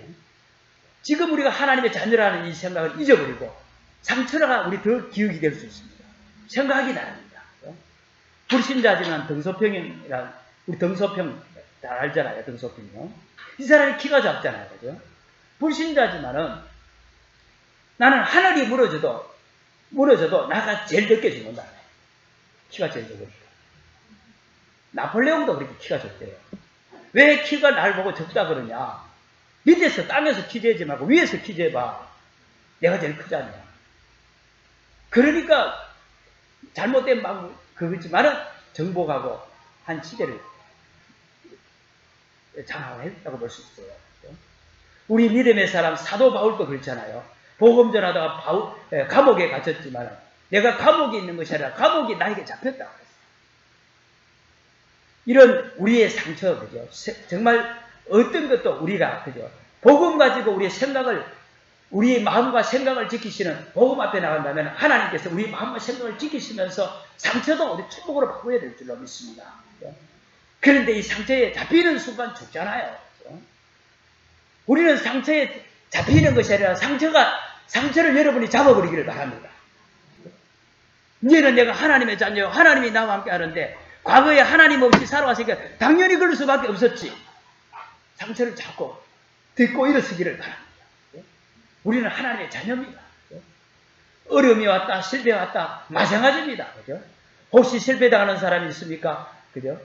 지금 우리가 하나님의 자녀라는 이 생각을 잊어버리고 상처가 우리 더 기억이 될 수 있습니다. 생각이 나릅니다. 불신자지만 등소평이란 우리 등소평 잘 알잖아요. 등소평이요. 이 사람이 키가 작잖아요. 그죠? 불신자지만은 나는 하늘이 무너져도 나가 제일 늦게 죽는다. 키가 제일 적으니까. 나폴레옹도 그렇게 키가 적대요. 왜 키가 날 보고 적다 그러냐? 밑에서 땅에서 키 재지 말고 위에서 키 재봐. 내가 제일 크잖아요. 그러니까 잘못된 방 그렇지만은 정복하고 한 시대를 장악했다고 볼 수 있어요. 우리 믿음의 사람 사도 바울도 그렇잖아요. 복음 전하다가 감옥에 갇혔지만 내가 감옥에 있는 것이 아니라 감옥이 나에게 잡혔다. 이런 우리의 상처, 그죠? 정말 어떤 것도 우리가, 그죠? 복음 가지고 우리의 생각을, 우리의 마음과 생각을 지키시는 복음 앞에 나간다면 하나님께서 우리 마음과 생각을 지키시면서 상처도 우리 축복으로 바꿔야 될 줄로 믿습니다. 그죠? 그런데 이 상처에 잡히는 순간 죽잖아요. 그죠? 우리는 상처에 잡히는 것이 아니라 상처를 여러분이 잡아버리기를 바랍니다. 이제는 내가 하나님의 자녀, 하나님이 나와 함께 하는데 과거에 하나님 없이 살아왔으니까 당연히 그럴 수밖에 없었지. 상처를 잡고 듣고 일어서기를 바랍니다. 우리는 하나님의 자녀입니다. 어려움이 왔다, 실패 왔다, 마찬가지입니다. 그죠? 혹시 실패당하는 사람이 있습니까? 그죠?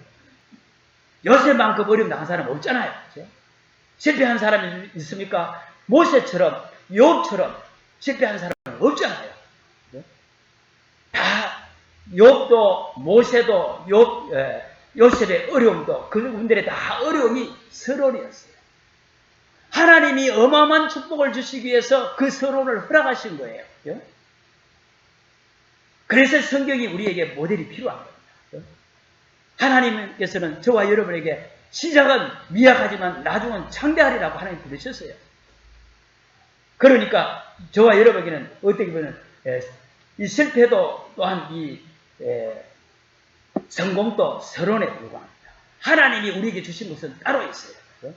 요새만큼 어려움 당한 사람 없잖아요. 그죠? 실패한 사람이 있습니까? 모세처럼, 욥처럼 실패한 사람은 없잖아요. 그죠? 다 욥도 모세도 요셉의 어려움도 그분들의 다 어려움이 서론이었어요. 하나님이 어마어마한 축복을 주시기 위해서 그 서론을 허락하신 거예요. 그죠? 그래서 성경이 우리에게 모델이 필요한 겁니다. 하나님께서는 저와 여러분에게 시작은 미약하지만 나중은 창대하리라고 하나님 부르셨어요. 그러니까 저와 여러분에게는 어떻게 보면 이 실패도 또한 이 성공도 서론에 불과합니다. 하나님이 우리에게 주신 것은 따로 있어요. 그렇죠?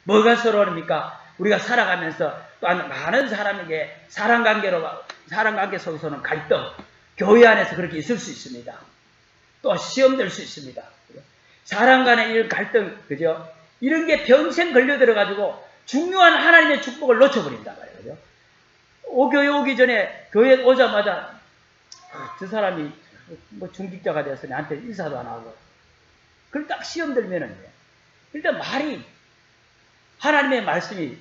뭐가 서론입니까? 우리가 살아가면서 또한 많은 사람에게 사랑관계 속에서는 갈등, 교회 안에서 그렇게 있을 수 있습니다. 또 시험될 수 있습니다. 사람 간의 이런 갈등, 그죠? 이런 게 평생 걸려들어가지고 중요한 하나님의 축복을 놓쳐버린다 말이에요. 그죠? 교회 오기 전에 교회 오자마자 저 사람이 뭐 중직자가 돼서 나한테 인사도 안 하고 그걸 딱 시험 들면은 일단 말이 하나님의 말씀이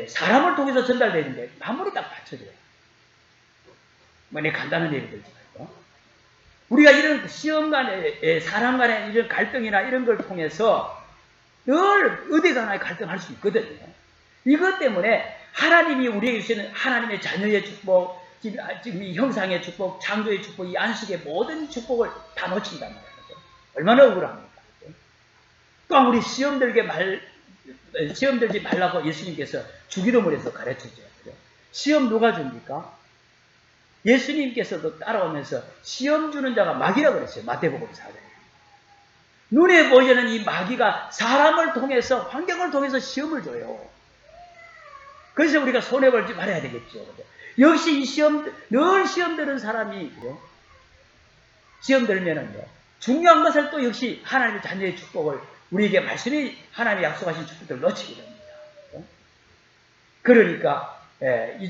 사람을 통해서 전달되는데 아무리 딱 받쳐줘요. 뭐 내 간단한 예를 들지 말고 우리가 이런 시험 간에, 사람 간에 이런 갈등이나 이런 걸 통해서 늘 어디 가나 갈등할 수 있거든요. 이것 때문에 하나님이 우리에게 주시는 하나님의 자녀의 축복, 지금 이 형상의 축복, 창조의 축복, 이 안식의 모든 축복을 다 놓친단 말이에요. 얼마나 억울합니까? 또한 우리 시험 들지 말라고 예수님께서 주기도문에서 가르쳤죠. 시험 누가 줍니까? 예수님께서도 따라오면서 시험 주는 자가 마귀라고 그랬어요. 마태복음 4장에. 눈에 보이는 이 마귀가 사람을 통해서, 환경을 통해서 시험을 줘요. 그래서 우리가 손해볼지 말아야 되겠죠. 역시 이 늘 시험 드는 사람이, 시험 들면은요, 중요한 것을 또 역시 하나님의 자녀의 축복을 우리에게 말씀이 하나님이 약속하신 축복들을 놓치게 됩니다. 그러니까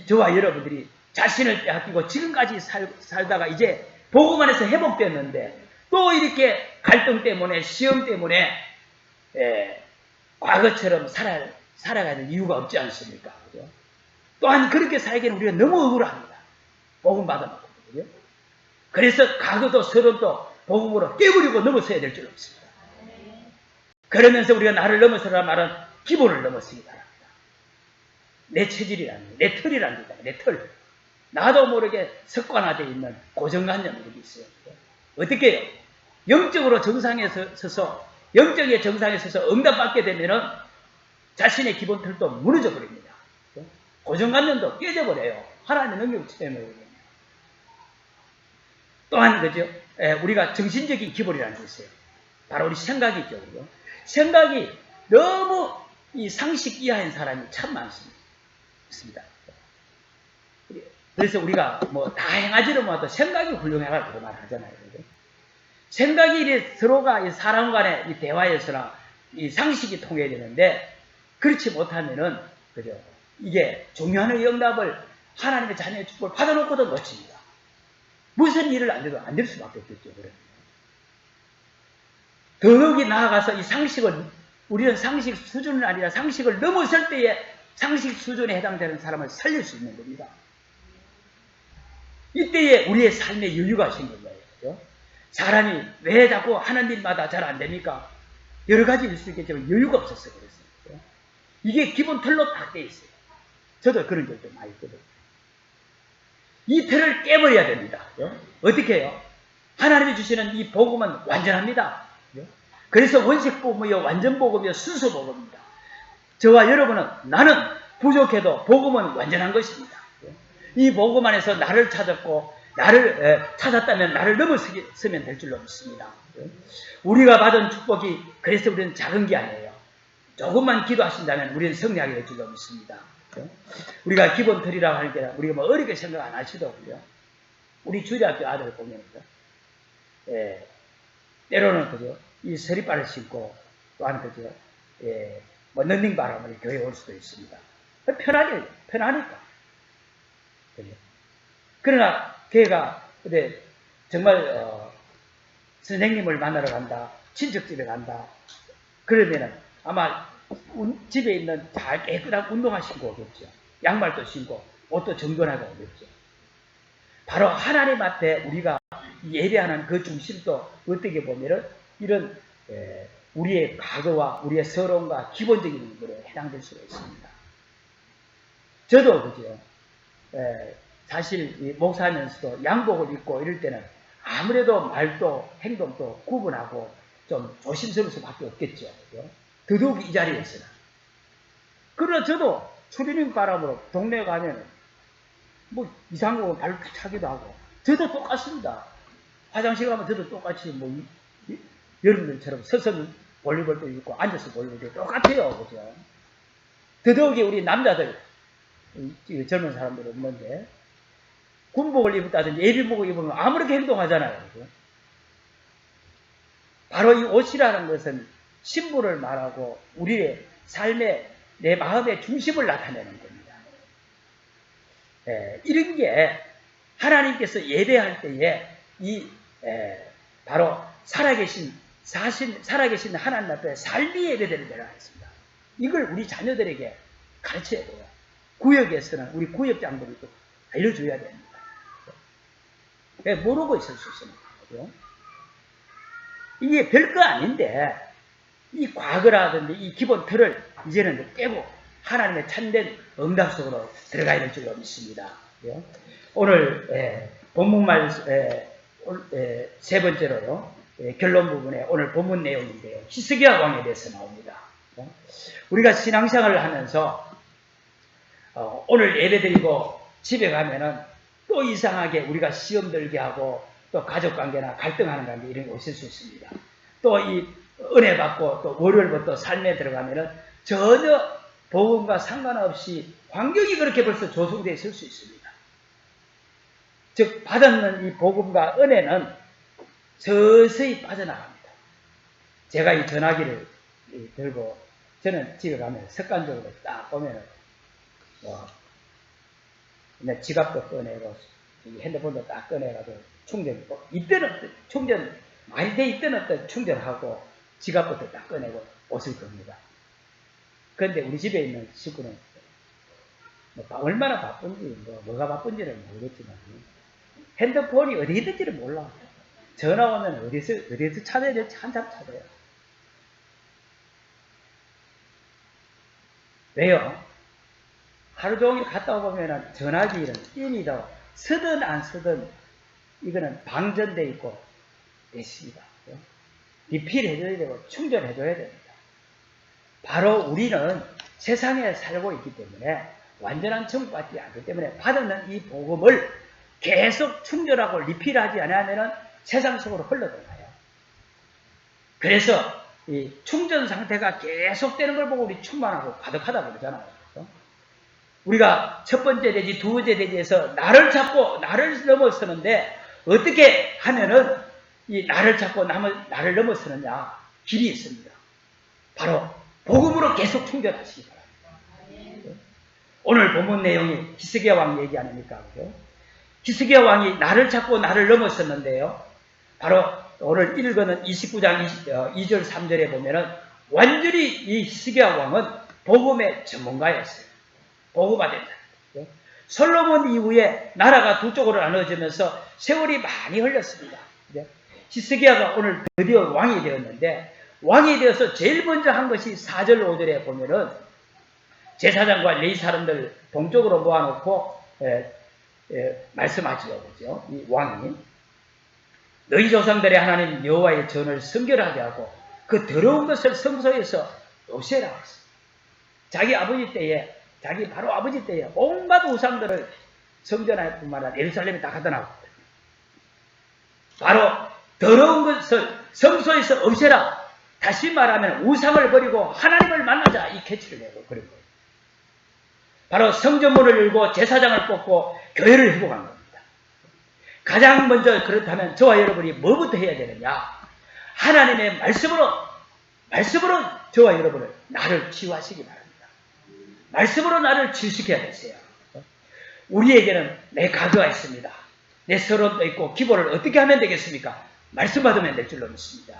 저와 여러분들이 자신을 빼앗기고 지금까지 살다가 이제 복음 안에서 회복됐는데 또 이렇게 갈등 때문에 시험 때문에 과거처럼 살아가야 될 이유가 없지 않습니까? 그죠? 또한 그렇게 살기에는 우리가 너무 억울합니다. 복음 받아먹거든요. 그래서 과거도 서론도 복음으로 깨버리고 넘어서야 될 줄 없습니다. 그러면서 우리가 나를 넘어서라 말은 기본을 넘어서기 바랍니다. 내 체질이라는 내 털이라는 거다. 내 털. 나도 모르게 습관화되어 있는 고정관념이 있어요. 어떻게 해요? 영적으로 정상에 서서 영적의 정상에 서서 응답받게 되면은 자신의 기본 털도 무너져 버립니다. 고정관념도 깨져버려요. 하나님의 능력을 체험해요. 또한 그죠? 우리가 정신적인 기본이라는 게 있어요. 바로 우리 생각이죠. 그죠? 생각이 너무 이 상식 이하인 사람이 참 많습니다. 그래서 우리가 뭐 다 행하지를 못해도 생각이 훌륭해라 그런 말 하잖아요. 그죠? 생각이 서로가 사람 간의 이 대화에서나 이 상식이 통해야 되는데 그렇지 못하면은 그죠? 이게 중요한 응답을 하나님의 자녀의 축복을 받아놓고도 놓칩니다. 무슨 일을 안 해도 안 될 수밖에 없겠죠. 더욱이 나아가서 이 상식을 우리는 상식 수준은 아니라 상식을 넘어설 때에 상식 수준에 해당되는 사람을 살릴 수 있는 겁니다. 이때에 우리의 삶의 여유가 생긴 거예요. 그렇죠? 사람이 왜 자꾸 하는 일마다 잘 안 됩니까? 여러 가지 일 수 있겠지만 여유가 없었어요. 그랬어요. 이게 기본 틀로 딱 돼 있어요. 저도 그런 적도 많이 있거든요. 이 틀을 깨버려야 됩니다. 어떻게 해요? 하나님이 주시는 이 복음은 완전합니다. 그래서 원색복음이요 완전복음이요 순수복음입니다. 저와 여러분은 나는 부족해도 복음은 완전한 것입니다. 이 복음 안에서 나를 찾았고 나를 찾았다면 나를 넘어서면 될 줄로 믿습니다. 우리가 받은 축복이 그래서 우리는 작은 게 아니에요. 조금만 기도하신다면 우리는 승리하게 될 줄로 믿습니다. 우리가 기본 틀이라고 하는 게 우리가 뭐 어렵게 생각 안 하시더라고요. 우리 주일학교 아들 보면은 때로는 그죠 이 서리발을 신고 또한 그죠 뭐 런닝바람을 교회에 올 수도 있습니다. 편하니까. 그죠? 그러나 걔가 근데 정말 선생님을 만나러 간다, 친척집에 간다. 그러면은 아마 집에 있는 잘 깨끗한 운동화 신고 오겠죠. 양말도 신고 옷도 정돈하고 오겠죠. 바로 하나님 앞에 우리가 예배하는 그 중심도 어떻게 보면은 이런 우리의 과거와 우리의 서러움과 기본적인 것으로 해당될 수가 있습니다. 저도 그죠. 사실 목사하면서도 양복을 입고 이럴 때는 아무래도 말도 행동도 구분하고 좀 조심스러울 수밖에 없겠죠. 그죠? 더더욱 이 자리에서는. 그러나 저도 추리닝 바람으로 동네에 가면 뭐 이상한 거 발로 차기도 하고 저도 똑같습니다. 화장실 가면 저도 똑같이 뭐 여러분들처럼 서서는 볼리볼도 입고 앉아서 볼리볼도 똑같아요. 그죠? 더더욱이 우리 남자들 젊은 사람들 없는데 군복을 입었다든지 예비복을 입으면 아무렇게 행동하잖아요. 그죠? 바로 이 옷이라는 것은 신분을 말하고 우리의 삶의 내 마음의 중심을 나타내는 겁니다. 이런 게 하나님께서 예배할 때에 바로 살아계신 하나님 앞에 삶이 예배되는 데가 있습니다. 이걸 우리 자녀들에게 가르쳐야 돼요. 구역에서는 우리 구역장들이 또 알려줘야 됩니다. 모르고 있을 수 있습니다. 이게 별거 아닌데 이 과거라든지 이 기본 틀을 이제는 깨고 하나님의 참된 응답 속으로 들어가야 될 줄로 믿습니다. 오늘 본문말 세 번째로요. 결론 부분에 오늘 본문 내용인데요. 히스기야 왕에 대해서 나옵니다. 우리가 신앙생활을 하면서 오늘 예배드리고 집에 가면은 또 이상하게 우리가 시험 들게 하고 또 가족관계나 갈등하는 관계 이런 게 있을 수 있습니다. 또 이 은혜 받고 또 월요일부터 삶에 들어가면은 전혀 복음과 상관없이 환경이 그렇게 벌써 조성되어 있을 수 있습니다. 즉 받았는 이 복음과 은혜는 서서히 빠져나갑니다. 제가 이 전화기를 들고 저는 집에 가면 습관적으로 딱 보면은 내 지갑도 꺼내고 핸드폰도 딱 꺼내가지고 충전하고 이때는 충전 많이 돼 있던 어떤 충전하고 지갑부터 딱 꺼내고 옷을 겁니다. 그런데 우리 집에 있는 식구는 얼마나 바쁜지 뭐가 바쁜지는 모르겠지만 핸드폰이 어디 있는지를 몰라. 전화 오면 어디서 찾아야 될지 한참 찾아요. 왜요? 하루 종일 갔다 오면 전화기는 이미 더 쓰든 안 쓰든 이거는 방전되어 있고 있습니다. 리필 해줘야 되고 충전해줘야 됩니다. 바로 우리는 세상에 살고 있기 때문에 완전한 천국받지 않기 때문에 받는 이 복음을 계속 충전하고 리필하지 않으면 세상 속으로 흘러들어가요. 그래서 이 충전 상태가 계속되는 걸 보고 우리 충만하고 가득하다고 그러잖아요. 우리가 첫 번째 대지, 두 번째 대지에서 나를 찾고 나를 넘어서는데 어떻게 하면은 이 나를 찾고 나를 넘어서느냐 길이 있습니다. 바로 복음으로 계속 충전하시기 바랍니다. 오늘 본문 내용이 히스기야 왕 얘기 아닙니까? 히스기야 왕이 나를 찾고 나를 넘어섰는데요. 바로 오늘 읽어는 29장 2절 3절에 보면은 완전히 이 히스기야 왕은 복음의 전문가였어요. 복음화 된다. 솔로몬 이후에 나라가 두 쪽으로 나눠지면서 세월이 많이 흘렀습니다. 히스기야가 오늘 드디어 왕이 되었는데 왕이 되어서 제일 먼저 한 것이 4절 5절에 보면은 제사장과 레위 사람들 동쪽으로 모아놓고 말씀하지요. 그죠? 이 왕이 너희 조상들의 하나님 여호와의 전을 성결하게 하고 그 더러운 것을 성소에서 없애라 했어요. 자기 바로 아버지 때에 온갖 우상들을 성전할 뿐만 아니라 예루살렘에 다 갖다 놨고 바로 더러운 것을 성소에서 없애라. 다시 말하면 우상을 버리고 하나님을 만나자 이 캐치를 내고 그런 거예요. 바로 성전문을 열고 제사장을 뽑고 교회를 회복한 겁니다. 가장 먼저 그렇다면 저와 여러분이 뭐부터 해야 되느냐? 하나님의 말씀으로 저와 여러분을 나를 치유하시기 바랍니다. 말씀으로 나를 치유시켜야겠어요. 우리에게는 내 과거가 있습니다. 내 서론도 있고 기본을 어떻게 하면 되겠습니까? 말씀 받으면 될 줄로 믿습니다.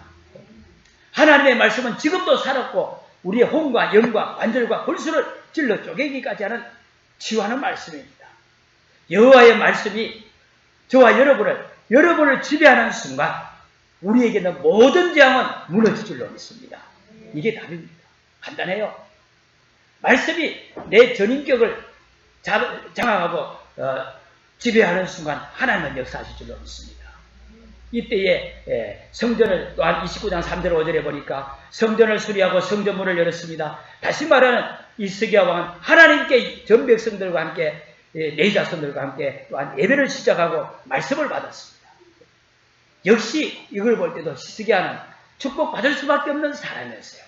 하나님의 말씀은 지금도 살았고 우리의 혼과 영과 관절과 골수를 찔러 쪼개기까지 하는 치유하는 말씀입니다. 여호와의 말씀이 저와 여러분을 지배하는 순간 우리에게는 모든 재앙은 무너질 줄로 믿습니다. 이게 답입니다. 간단해요. 말씀이 내 전인격을 장악하고 지배하는 순간 하나님은 역사하실 줄로 믿습니다. 이때에 성전을 또한 29장 3절 5절에 보니까 성전을 수리하고 성전문을 열었습니다. 다시 말하는 히스기야 왕은 하나님께 전 백성들과 함께 내 자손들과 함께 또한 예배를 시작하고 말씀을 받았습니다. 역시 이걸 볼 때도 히스기야는 축복받을 수밖에 없는 사람이었어요.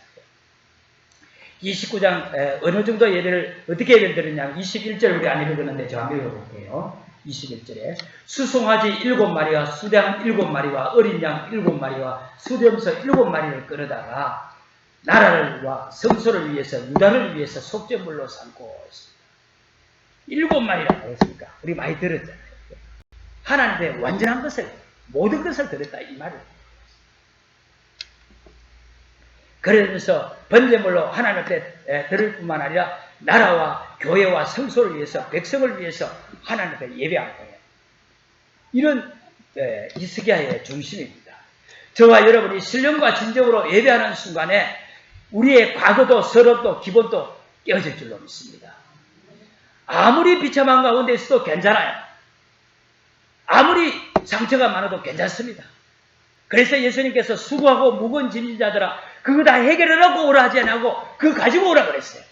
29장 어느 정도 예배를 어떻게 예배를 드렸냐면 21절 우리 안 읽었는데 저 한번 읽어볼게요. 21절에 수송아지 7마리와 수양 7마리와 어린 양 7마리와 수렴서 7마리를 끌어다가 나라와 성소를 위해서 유다를 위해서 속죄물로 삼고 있습니다. 7마리라고 했습니까? 우리 많이 들었잖아요. 하나님의 완전한 것을 모든 것을 들었다 이 말을. 그러면서 번제물로 하나님 앞에 드릴 뿐만 아니라 나라와 교회와 성소를 위해서 백성을 위해서 하나님 앞에 예배할 거예요. 이런 히스기야의 중심입니다. 저와 여러분이 신령과 진정으로 예배하는 순간에 우리의 과거도 서럽도 기본도 깨어질 줄로 믿습니다. 아무리 비참한 가운데 있어도 괜찮아요. 아무리 상처가 많아도 괜찮습니다. 그래서 예수님께서 수고하고 무거운 짐진 자들아 그거 다 해결하라고 오라 하지 않고 그거 가지고 오라 그랬어요.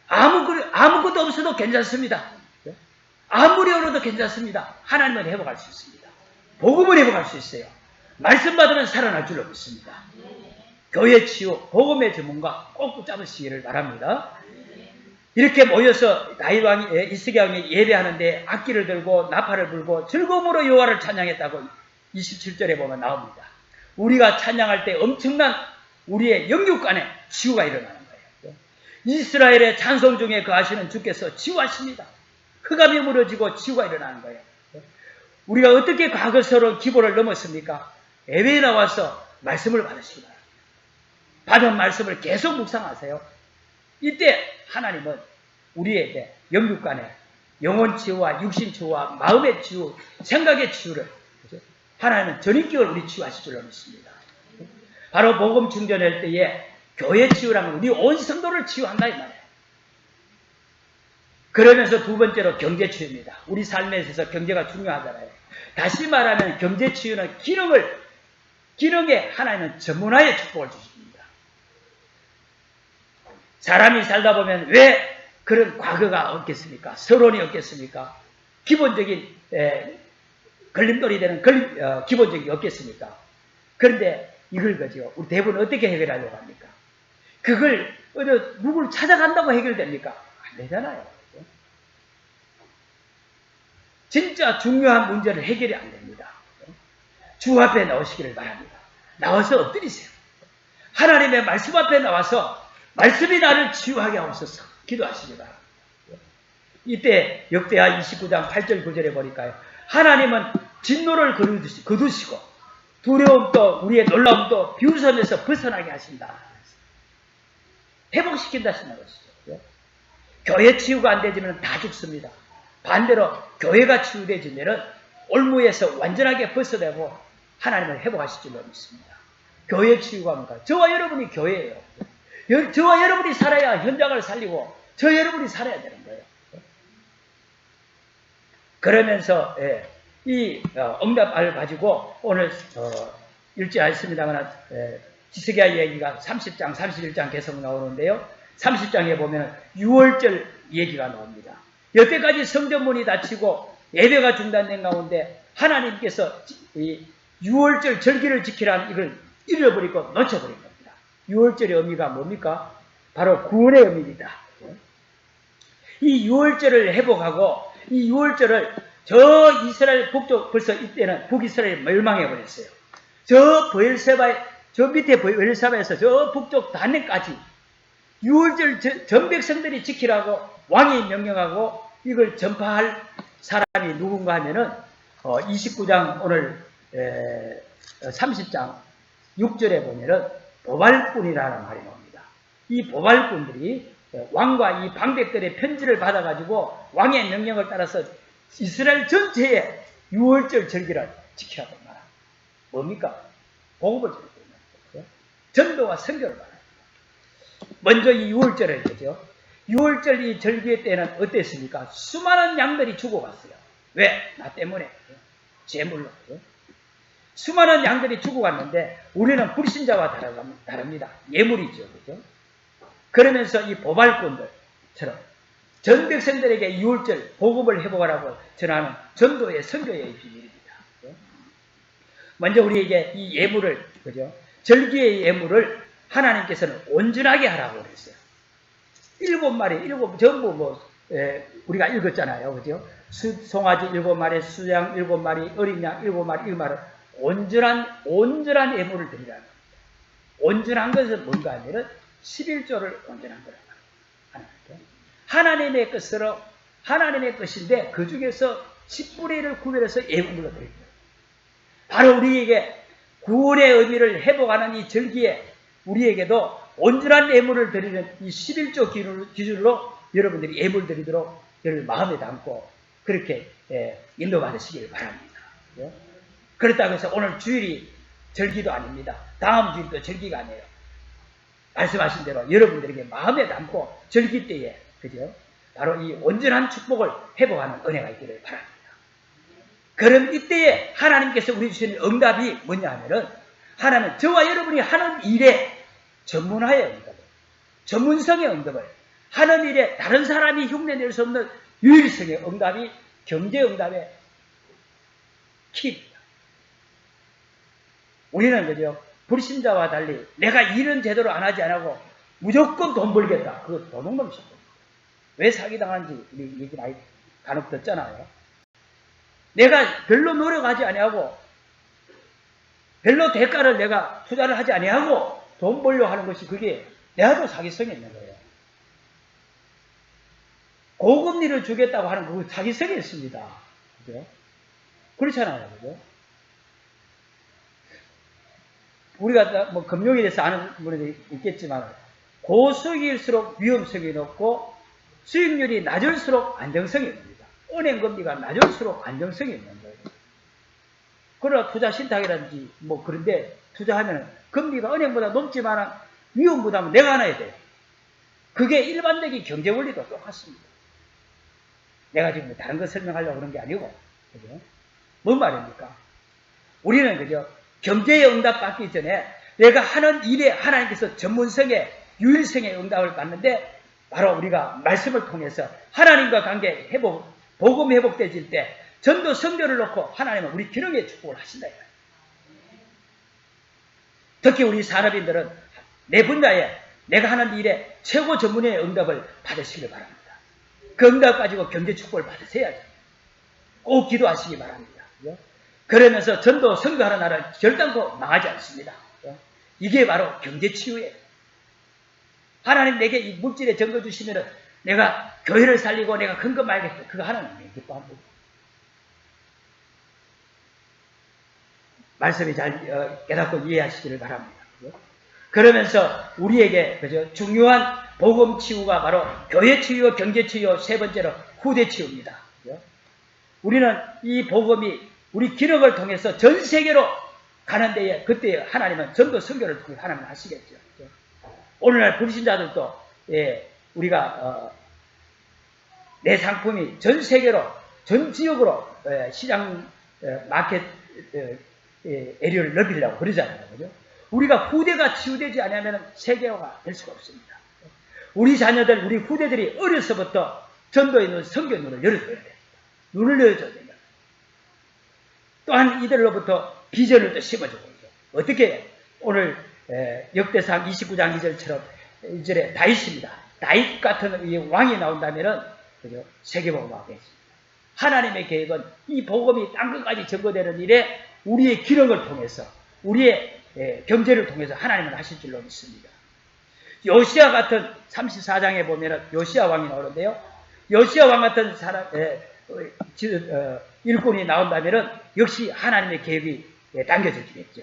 아무것도 없어도 괜찮습니다. 아무리 어려도 괜찮습니다. 하나님은 회복할 수 있습니다. 복음을 회복할 수 있어요. 말씀 받으면 살아날 줄로 믿습니다. 교회 치유, 복음의 전문가 꼭 붙잡으시기를 바랍니다. 이렇게 모여서 다윗 왕이 히스기야 왕이 예배하는데 악기를 들고 나팔을 불고 즐거움으로 여호와를 찬양했다고 27절에 보면 나옵니다. 우리가 찬양할 때 엄청난 우리의 영육간에 치유가 일어나는 거예요. 이스라엘의 찬송 중에 거하시는 주께서 치유하십니다. 흑암이 무너지고 치유가 일어나는 거예요. 우리가 어떻게 과거스러운 기보를 넘었습니까? 예배에 나와서 말씀을 받으시기 바랍니다. 받은 말씀을 계속 묵상하세요. 이때 하나님은 우리에게 영육간에 영혼 치유와 육신 치유와 마음의 치유, 생각의 치유를 하나님은 전인격을 우리 치유하실 줄로 믿습니다. 바로 복음 충전할 때에 교회 치유라는 우리 온 성도를 치유한다 이 말이에요. 그러면서 두 번째로 경제 치유입니다. 우리 삶에 있어서 경제가 중요하잖아요. 다시 말하면 경제 치유는 기능에 하나님은 전문화의 축복을 주십니다. 사람이 살다 보면 왜 그런 과거가 없겠습니까? 서론이 없겠습니까? 기본적인 걸림돌이 되는 기본적인 게 없겠습니까? 그런데 이걸 그죠? 우리 대부분 어떻게 해결하려고 합니까? 그걸 누굴 찾아간다고 해결됩니까? 안 되잖아요. 진짜 중요한 문제를 해결이 안 됩니다. 주 앞에 나오시기를 바랍니다. 나와서 엎드리세요. 하나님의 말씀 앞에 나와서 말씀이 나를 치유하게 하옵소서 기도하시기 바랍니다. 이때 역대하 29장 8절 9절에 보니까요. 하나님은 진노를 거두시고 두려움도 우리의 놀라움도 비웃음에서 벗어나게 하신다. 회복시킨다 하시는 것이죠. 교회 치유가 안 되지면 다 죽습니다. 반대로 교회가 치유되지면 올무에서 완전하게 벗어나고 하나님을 회복하실 줄로 믿습니다. 교회 치유가 뭔가? 저와 여러분이 교회예요. 저와 여러분이 살아야 현장을 살리고 저 여러분이 살아야 되는 거예요. 그러면서 이 응답을 가지고 오늘 읽지 않습니다만 히스기야 얘기가 30장, 31장 계속 나오는데요. 30장에 보면 6월절 얘기가 나옵니다. 여태까지 성전문이 닫히고 예배가 중단된 가운데 하나님께서 이 6월절 절기를 지키라는 이걸 잃어버리고 놓쳐버린 겁니다. 6월절의 의미가 뭡니까? 바로 구원의 의미입니다. 이 6월절을 회복하고 이 6월절을 저 이스라엘 북쪽 벌써 이때는 북이스라엘이 멸망해버렸어요. 저 밑에 베엘사바에서 저 북쪽 다넨까지 6월절 전 백성들이 지키라고 왕이 명령하고 이걸 전파할 사람이 누군가 하면은 29장 오늘 30장 6절에 보면은 보발꾼이라는 말이 나옵니다. 이 보발꾼들이 왕과 이 방백들의 편지를 받아가지고 왕의 명령을 따라서 이스라엘 전체에 6월절 절기를 지키라고 말합니다. 뭡니까? 복음을 전하고 있는 거죠. 전도와 선교를 말합니다. 먼저 이 6월절을 그죠? 6월절 이 절기의 때는 어땠습니까? 수많은 양들이 죽어갔어요. 왜? 나 때문에. 제물로. 수많은 양들이 죽어갔는데 우리는 불신자와 다릅니다. 예물이죠. 그죠? 그러면서 이 보발꾼들처럼 전 백성들에게 6월절 복음을 회복하라고 전하는 전도의 선교의 비밀입니다. 먼저 우리에게 이 예물을 그죠? 절기의 예물을 하나님께서는 온전하게 하라고 그랬어요. 7마리, 전부 우리가 읽었잖아요. 그죠? 송아지 7마리, 수양 7마리, 어린 양 7마리, 1마리 온전한 예물을 드리라는 겁니다. 온전한 것은 뭔가 하면은 11조를 온전한 거라고 합니다. 하나님의 것으로 하나님의 것인데 그 중에서 10분의 1을 구별해서 예물로 드립니다. 바로 우리에게 구원의 의미를 회복하는 이 절기에 우리에게도 온전한 예물을 드리는 이 11조 기준으로 여러분들이 예물 드리도록 여러분 마음에 담고 그렇게 인도받으시길 바랍니다. 그렇다고 해서 오늘 주일이 절기도 아닙니다. 다음 주일도 절기가 아니에요. 말씀하신 대로 여러분들에게 마음에 담고 절기 때에, 그죠? 바로 이 온전한 축복을 회복하는 은혜가 있기를 바랍니다. 그럼 이때에 하나님께서 우리 주시는 응답이 뭐냐 하면은, 하나는 저와 여러분이 하는 일에 전문화의 응답을, 전문성의 응답을, 하는 일에 다른 사람이 흉내낼 수 없는 유일성의 응답이 경제 응답의 키입니다. 우리는 그죠? 불신자와 달리 내가 일은 제대로 안 하지 않고 무조건 돈 벌겠다. 그거 도둑놈 싶어. 왜 사기당한지 우리 얘기 많이 간혹 듣잖아요. 내가 별로 노력하지 아니하고 별로 대가를 내가 투자를 하지 아니하고 돈 벌려 하는 것이, 그게 내가도 사기성이 있는 거예요. 고금리를 주겠다고 하는 그 사기성이 있습니다. 그죠? 그렇잖아요. 그죠? 우리가 뭐 금융에 대해서 아는 분이 있겠지만, 고수익일수록 위험성이 높고 수익률이 낮을수록 안정성이 있습니다. 은행 금리가 낮을수록 안정성이 있는 거예요. 그러나 투자 신탁이라든지 뭐 그런데 투자하면 금리가 은행보다 높지만 위험 부담은 내가 안아야 돼요. 그게 일반적인 경제 원리도 똑같습니다. 내가 지금 다른 거 설명하려고 그런 게 아니고, 그죠? 뭔 말입니까? 우리는 그죠? 경제의 응답 받기 전에 내가 하는 일에 하나님께서 전문성의 유일성의 응답을 받는데, 바로 우리가 말씀을 통해서 하나님과 관계 회복, 복음 회복되질 때 전도 성교를 놓고 하나님은 우리 기능에 축복을 하신다. 특히 우리 산업인들은 내 분야에 내가 하는 일에 최고 전문의 응답을 받으시길 바랍니다. 그 응답 가지고 경제 축복을 받으셔야죠. 꼭 기도하시기 바랍니다. 그러면서 전도 선교하는 나라는 결단코 망하지 않습니다. 이게 바로 경제 치유예요. 하나님 내게 이 물질에 정거 주시면은 내가 교회를 살리고 내가 큰 거 말겠어. 그거 하나님 기뻐합니다. 말씀이 잘 깨닫고 이해하시기를 바랍니다. 그러면서 우리에게 그죠? 중요한 복음 치유가 바로 교회 치유, 경제 치유, 세 번째로 후대 치유입니다. 그죠? 우리는 이 복음이 우리 기력을 통해서 전 세계로 가는 데에, 그때 하나님은 전도 선교를 통해 하나님은 하시겠죠. 그죠? 오늘날 불신자들도 우리가 내 상품이 전 세계로, 전 지역으로 시장 마켓 에리어를 넓히려고 그러잖아요. 그죠? 우리가 후대가 치유되지 않으면 세계화가 될 수가 없습니다. 우리 자녀들, 우리 후대들이 어려서부터 전도에 있는 선교 눈을 열어줘야 됩니다. 눈을 열어줘야 됩니다. 또한 이들로부터 비전을 또 심어주고 있죠. 어떻게 오늘 역대상 29장 2절처럼 2절에 다윗입니다. 다윗 같은 이 왕이 나온다면은 그죠? 세계복음화가 되겠습니다. 하나님의 계획은 이 복음이 땅끝까지 전거되는 일에 우리의 기력을 통해서, 우리의 경제를 통해서 하나님은 하실 줄로 믿습니다. 요시야 같은 34장에 보면은 요시야 왕이 나오는데요. 요시야 왕 같은 사람, 일꾼이 나온다면은 역시 하나님의 계획이 당겨지겠죠.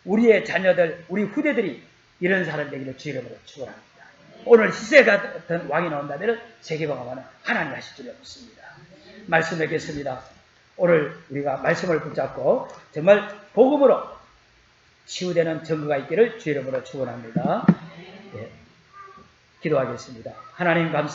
우리의 자녀들, 우리 후대들이 이런 사람 되기를 주 이름으로 축원합니다. 오늘 시세 같은 왕이 나온다면은 세계방어는 하나님 하실 줄로 믿습니다. 말씀 맺겠습니다. 오늘 우리가 말씀을 붙잡고 정말 복음으로 치유되는 증거가 있기를 주 이름으로 축원합니다. 기도하겠습니다. 하나님 감사합니다.